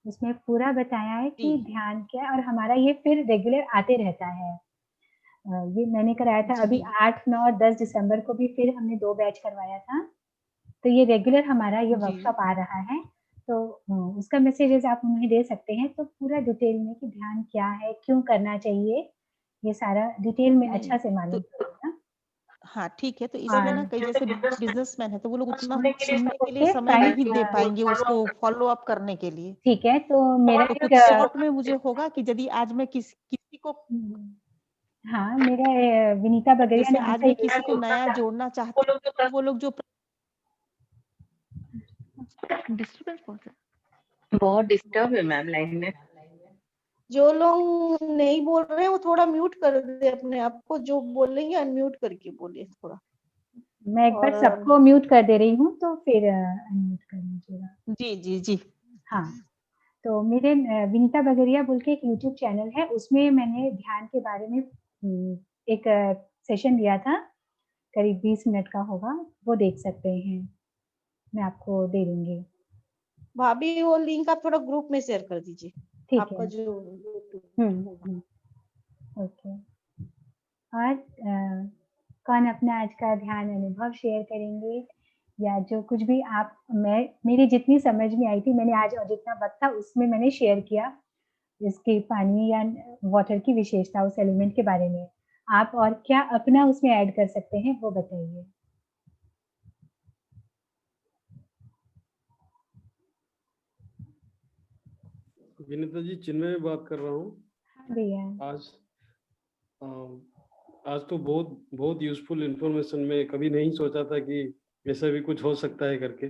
उसमें पूरा बताया है जी कि ध्यान क्या है, और हमारा ये फिर रेगुलर आते रहता है। ये मैंने कराया था अभी जी 8, 9 और 10 दिसंबर को भी, फिर हमने 2 बैच करवाया था। तो ये रेगुलर हमारा ये जी वर्कशॉप आ रहा है। तो उसका मैसेजेस आप उन्हें दे सकते हैं, तो पूरा डिटेल में कि ध्यान क्या है, क्यों करना चाहिए, ये सारा डिटेल में नहीं अच्छा से तो मालूम पड़ेगा। हाँ ठीक है, तो इसमें ना और कई जैसे बिजनेसमैन है तो वो लोग उतना सुनने के लिए ओके समय फाइन। नहीं दे पाएंगे उसको फॉलो अप करने के लिए। ठीक है, तो मेरा तो एक कुछ शॉर्ट में मुझे होगा कि यदि आज मैं किसी को, हाँ मेरा विनीता बगरिया जैसे नाम आज से मैं किसी को नया जोड़ना चाहती हूँ तो वो लोग जो डिस्टर्बेंस बहुत है। बहुत डिस्टर्ब है मैम लाइन में। जो लोग नहीं बोल रहे हैं वो थोड़ा म्यूट कर दे अपने आप को, जो बोलेंगे अनम्यूट करके बोले थोड़ा। मैं एक बार और सबको म्यूट कर दे रही हूँ, तो फिर अनम्यूट कर लीजिएगा। जी जी जी हाँ, तो मेरे विनीता बगरिया बोल के एक यूट्यूब चैनल है, उसमें मैंने ध्यान के बारे में एक सेशन दिया था, करीब 20 मिनट का होगा, वो देख सकते हैं। मैं आपको दे दूंगी। भाभी वो लिंक आप थोड़ा ग्रुप में शेयर कर दीजिए, ठीक आपका है। जो हम्म होगा। हम्म, ओके। और कौन अपना आज का ध्यान अनुभव शेयर करेंगे, या जो कुछ भी आप, मैं मेरी जितनी समझ में आई थी, मैंने आज और जितना वक्त था उसमें मैंने शेयर किया, इसके पानी या वाटर की विशेषता, उस एलिमेंट के बारे में। आप और क्या अपना उसमें ऐड कर सकते हैं, वो बताइए। विनीता जी, चिन्मय बात कर रहा हूँ। हाँ भैया। आज आज तो बहुत बहुत यूजफुल इंफॉर्मेशन, मैं कभी नहीं सोचा था कि ऐसा भी कुछ हो सकता है करके।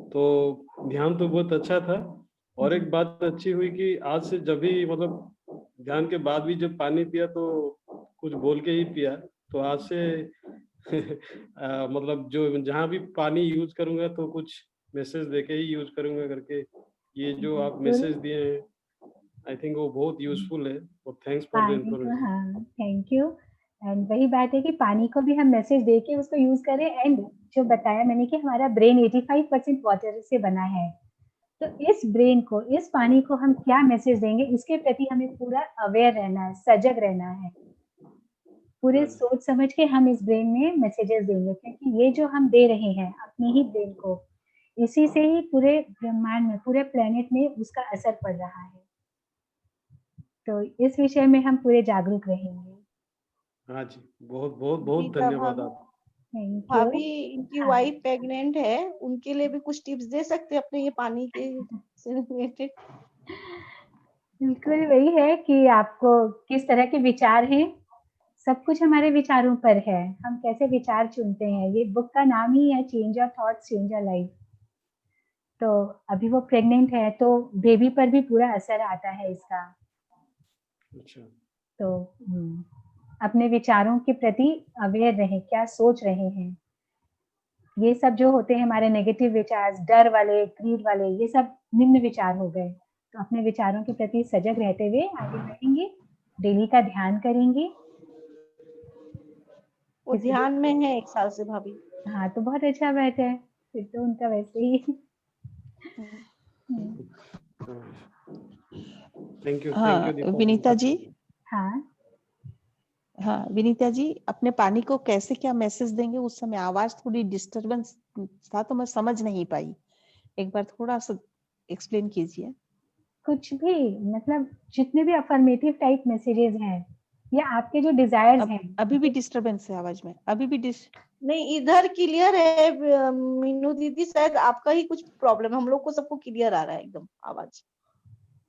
तो ध्यान तो बहुत अच्छा था, और एक बात अच्छी हुई कि आज से जब भी मतलब ध्यान के बाद भी जब पानी पिया तो कुछ बोल के ही पिया। तो आज से मतलब जो जहाँ भी पानी यूज करूंगा तो कुछ मैसेज देके ही यूज करूंगा करके, ये जो आप बिल्कुल। मैसेज दिए हैं आई थिंक वो बहुत यूजफुल है, और थैंक्स फॉर द पानी को, इन्फॉर्मेशन। हाँ, थैंक यू। एंड वही बात है कि पानी को भी हम मैसेज दे के उसको यूज करें। एंड जो बताया मैंने कि हमारा ब्रेन 85% वाटर से बना है, तो इस ब्रेन को, इस पानी को हम क्या मैसेज देंगे, इसके प्रति हमें पूरा अवेयर रहना है, सजग रहना है। पूरे हाँ। सोच समझ के हम इस ब्रेन में मैसेजेस देंगे, क्योंकि ये जो हम दे रहे हैं अपने ही ब्रेन को, इसी से ही पूरे ब्रह्मांड में, पूरे प्लेनेट में उसका असर पड़ रहा है। तो इस विषय में हम पूरे जागरूक रहेंगे। हाँ जी, बहुत बहुत बहुत गीता धन्यवाद भाभी, आप। Thank you. भाभी इनकी हाँ। वाइफ प्रेग्नेंट है, उनके लिए भी कुछ टिप्स दे सकते हैं अपने ये पानी के से रिलेटेड? बिल्कुल वही है कि आपको किस तरह के विचार हैं, सब कुछ हमारे विचारों पर है। हम कैसे विचार चुनते हैं, ये बुक का नाम ही है change your thoughts change your life. तो अभी वो प्रेग्नेंट है, तो बेबी पर भी पूरा असर आता है इसका। अच्छा, तो अपने विचारों के प्रति अवेयर रहें, क्या सोच रहे हैं। ये सब जो होते हैं हमारे नेगेटिव विचार, डर वाले, ग्रीड वाले, ये सब निम्न विचार हो गए। तो अपने विचारों के प्रति सजग रहते हुए आगे बढ़ेंगे, डेली का ध्यान करेंगे। वो किसी ध्यान भी, में है 1 साल से भाभी। हाँ, तो बहुत अच्छा बात है, फिर तो उनका वैसे ही। थैंक यू हाँ दीपा जी। विनीता जी, हाँ, हाँ विनीता जी, अपने पानी को कैसे क्या मैसेज देंगे? उस समय आवाज थोड़ी डिस्टरबेंस था तो मैं समझ नहीं पाई, एक बार थोड़ा सा एक्सप्लेन कीजिए। कुछ भी, मतलब जितने भी अफर्मेटिव टाइप मैसेजेस हैं या आपके जो डिजायर्स हैं, अभी भी डिस्टरबेंस है आवाज में, अभी भी नहीं, इधर क्लियर है मीनू दीदी, शायद आपका ही कुछ प्रॉब्लम है, हम लोग को सबको क्लियर आ रहा है एकदम आवाज।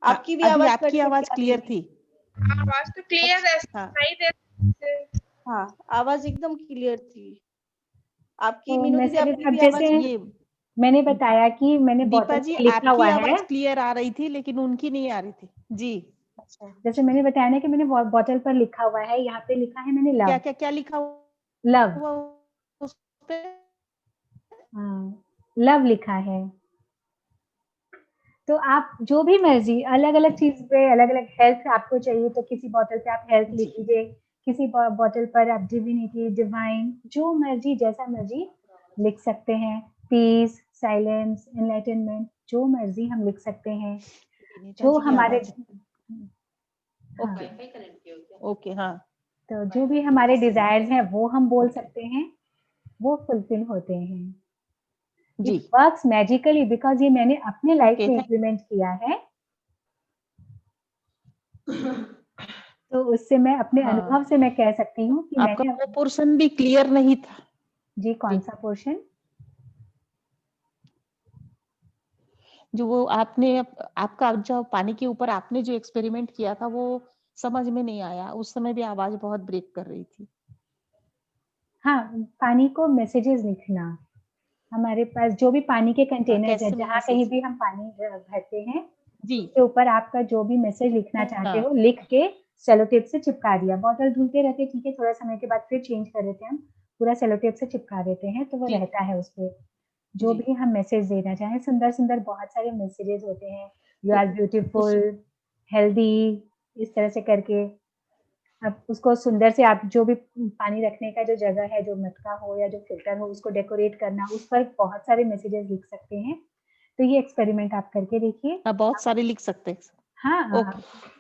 आपकी भी अभी आवाज आपकी कट कट आवाज के आ रही क्लियर है। थी। आवाज तो क्लियर है, हाँ सुनाई दे। हाँ, आवाज एकदम क्लियर थी आपकी। तो मीनू दीदी मैसेजेस आपकी अब भी जैसे आवाज। ये मैंने बताया कि मैंने दीपा बॉटल जी, पे लिखा आपकी हुआ है, आवाज क्लियर आ रही थी लेकिन उनकी नहीं आ रही थी जी। अच्छा, जैसे मैंने बताया ना कि मैंने बॉटल पर लिखा हुआ है, यहाँ पे लिखा है मैंने क्या लव। क्या क्या लिखा लव, हुआ उस पे? हाँ, लव लिखा है। तो आप जो भी मर्जी, अलग अलग चीज पे अलग अलग, हेल्थ आपको चाहिए तो किसी बॉटल पे आप हेल्थ लिख जी लीजिए, किसी बॉटल पर आप डिविनिटी, डिवाइन, जो मर्जी, जैसा मर्जी लिख सकते हैं। पीस, साइलेंस, एनलाइटनमेंट, जो मर्जी हम लिख सकते हैं। विनीता जो जी की हमारे, आवाज, हाँ, ओके ओके, हाँ तो जो भी हमारे डिजायर्स हैं वो हम बोल सकते हैं, वो फुलफिल होते हैं। जी इट वर्क्स मैजिकली, बिकॉज ये मैंने अपने लाइफ ओके। में इम्प्लीमेंट किया है। तो उससे मैं अपने अनुभव हाँ, से मैं कह सकती हूँ कि आपका मैंने, वो पोर्शन भी क्लियर नहीं था जी, कौन जी। सा पोर्शन? जो वो आपने आपका जो पानी के ऊपर आपने जो एक्सपेरिमेंट किया था वो समझ में नहीं आया, उस समय भी आवाज बहुत ब्रेक कर रही थी। हाँ, पानी को मैसेजेस लिखना। हमारे पास जो भी पानी के कंटेनर्स है, कैसे जहाँ कहीं मैसेज? भी हम पानी भरते हैं, जी उसके ऊपर आपका जो भी मैसेज लिखना चाहते हाँ हो लिख के सेलो टेप से चिपका दिया। बॉटल धुलते रहते, ठीक है, थोड़ा समय के बाद फिर चेंज कर देते हैं, हम पूरा सेलो टेप से चिपका देते हैं, तो वो जी रहता है उस पे। जो जी। भी हम मैसेज देना चाहें, सुंदर सुंदर बहुत सारे मैसेजेस होते हैं, यू तो आर उस ब्यूटीफुल, हेल्दी, इस तरह से करके। अब उसको सुंदर से, आप जो भी पानी रखने का जो जगह है, जो मटका हो या जो फिल्टर हो, उसको डेकोरेट करना, उस पर बहुत सारे मैसेजेस लिख सकते हैं। तो ये एक्सपेरिमेंट आप करके देखिए। हाँ, बहुत सारे लिख सकते हैं। हाँ, ओके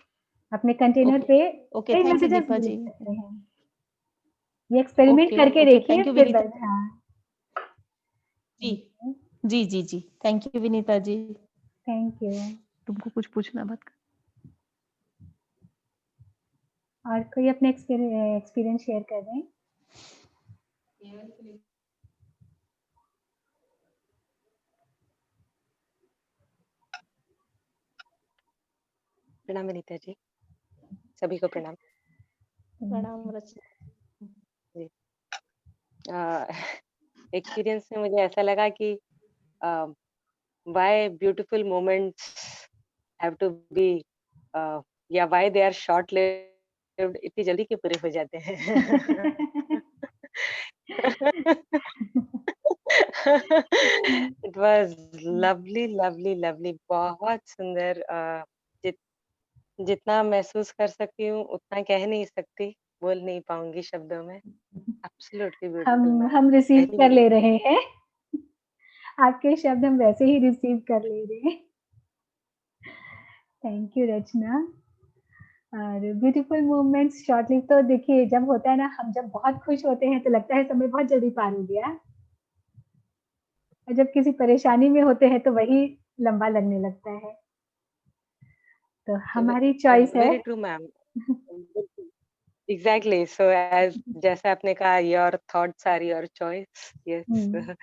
अपने कंटेनर ओके पे ओके, कई थैंक यू मैसेजेस दीपा लिख जी। सकते हैं। ये एक्सपेरिमेंट ओके करके ओके, देखिए थैंक यू फिर विनीता हाँ, जी। जी जी जी, thank you Vinita ji. Thank you. तुमको कुछ पूछना बात कर। और कोई अपने एक्सपीरियंस शेयर कर रहे हैं? प्रणाम विनीता जी, सभी को प्रणाम प्रणाम रचना। जी। एक्सपीरियंस में मुझे ऐसा लगा कि why beautiful moments have to be, या why they are short lived, इतनी जल्दी क्यों पूरे हो जाते हैं। It was lovely lovely lovely, बहुत सुंदर। जितना महसूस कर सकती हूँ उतना कह नहीं सकती, बोल नहीं पाऊँगी शब्दों में। एब्सोल्युटली ब्यूटीफुल मैम, हम रिसीव वेरी कर ले ब्यूटीफुल। रहे हैं। आपके शब्द हम वैसे ही रिसीव कर ले रहे हैं। थैंक यू रचना। और ब्यूटीफुल मोमेंट्स शॉर्ट लिव तो देखिए जब होता है ना, हम जब बहुत खुश होते हैं तो लगता है समय बहुत जल्दी पार हो गया, और जब किसी परेशानी में होते हैं तो वही लंबा लगने लगता है। तो हमारी चॉइस है। Very true ma'am. Exactly, so as जैसा आपने कहा, your thoughts are your choice, yes. हुँ,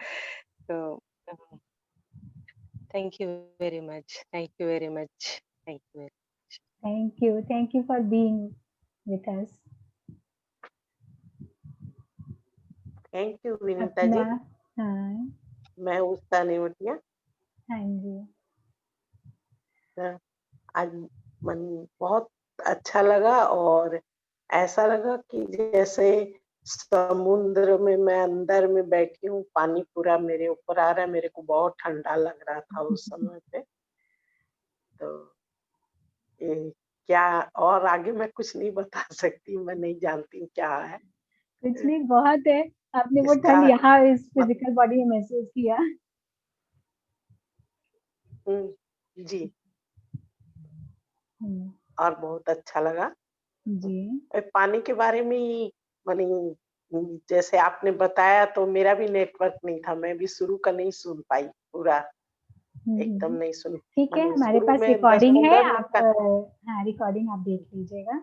तो thank you very much, thank you very much, thank you very much. Thank you for being with us. Thank you Vinita अपना जी। हाँ, मैं उषा नेवटिया। हाँ जी। अ, आज मन बहुत अच्छा लगा और ऐसा लगा कि जैसे समुद्र में मैं अंदर में बैठी हूँ, पानी पूरा मेरे ऊपर आ रहा है। मेरे को बहुत ठंडा लग रहा था उस समय पे। तो ये क्या, और आगे मैं कुछ नहीं बता सकती, मैं नहीं जानती हूँ क्या है कुछ नहीं, बहुत है। आपने वो इसका ठंड यहाँ इस मत। फिजिकल बॉडी में महसूस किया। जी, हुँ, और बहुत अच्छा लगा। जी। पानी के बारे में ही माने जैसे आपने बताया तो मेरा भी नेटवर्क नहीं था, मैं भी शुरू का नहीं सुन पाई पूरा, एकदम नहीं सुन। ठीक है, माने हमारे शुरू पास में रिकॉर्डिंग है, 10-15 मिनट आप का हाँ, रिकॉर्डिंग आप देख लीजिएगा।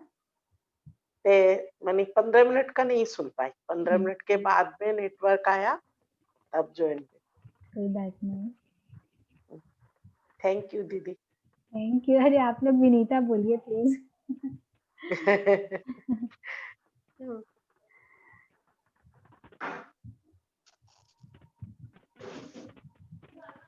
माने 15 मिनट का नहीं सुन पाई। 15 हुँ, मिनट के बाद में नेटवर्क आया, तब ज्वाइन कोई बात नहीं। हुई। थैंक यू दीदी। Thank you. अरे आप लोग विनीता बोलिए प्लीज़।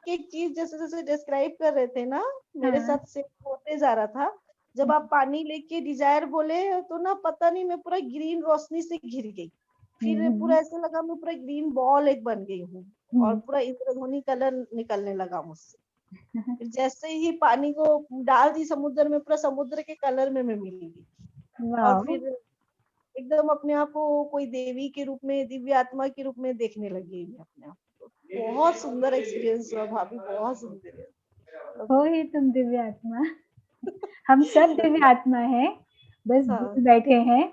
एक चीज जैसे जैसे डिस्क्राइब कर रहे थे ना, मेरे हाँ। साथ सेम होते जा रहा था। जब आप पानी लेके डिजायर बोले तो ना, पता नहीं मैं पूरा ग्रीन रोशनी से घिर गई। हुँ, फिर पूरा हुँ, ऐसे लगा मैं पूरा ग्रीन बॉल एक बन गई हूँ, और हुँ। पूरा इंद्रधनुषी कलर निकलने लगा मुझसे। फिर जैसे ही पानी को डाल दी समुद्र में, पूरा समुद्र के कलर में मैं मिल गई। और वाओ! फिर एकदम अपने आप को कोई देवी के रूप में, दिव्य आत्मा के रूप में देखने लगी मैं अपने आप को। बहुत सुंदर एक्सपीरियंस हुआ भाभी, बहुत सुंदर। हो ही तुम दिव्य आत्मा। हम सब दिव्य आत्मा हैं, बस हाँ, भूल बैठे हैं,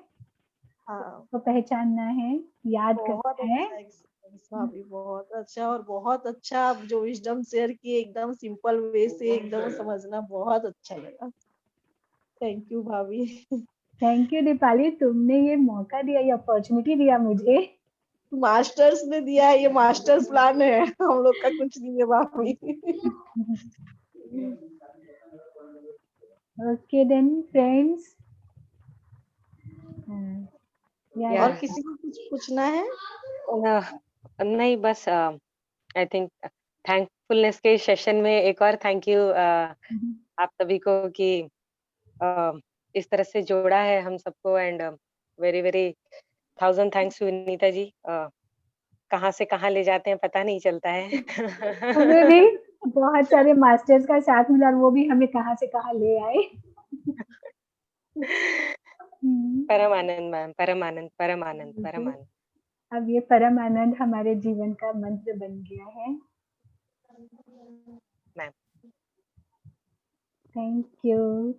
हाँ, को पहचानना है, याद बहुत करना है। अच्छा एक्सपीरियंस भाभी, बहुत अच्छा, और बहुत अच्छा आप जो विजडम शेयर किए एकदम सिंपल वे से, एकदम समझना बहुत अच्छा लगा। थैंक यू भाभी। थैंक यू दीपाली, तुमने ये मौका दिया, ये अपॉर्च्युनिटी दिया मुझे। मास्टर्स ने दिया है, ये मास्टर्स प्लान है, हम लोग का कुछ नहीं है भाभी। Okay then friends. हाँ, या और या किसी को कुछ पूछना है? नहीं, बस आई थिंक थैंकफुलनेस के सेशन में एक और थैंक यू आप सभी को कि अ, इस तरह से जोड़ा है हम सबको, and very very thousand thanks Vinita ji. कहाँ से कहाँ ले जाते हैं पता नहीं चलता है। हमें भी बहुत सारे मास्टर्स का साथ मिला और वो भी हमें कहाँ से कहाँ ले आए। हुँ, परम आनंद मैम, परम आनंद, परम आनंद, परम बिल्कुल। आनंद। अब ये परम आनंद हमारे जीवन का मंत्र बन गया है। मैम। Thank you.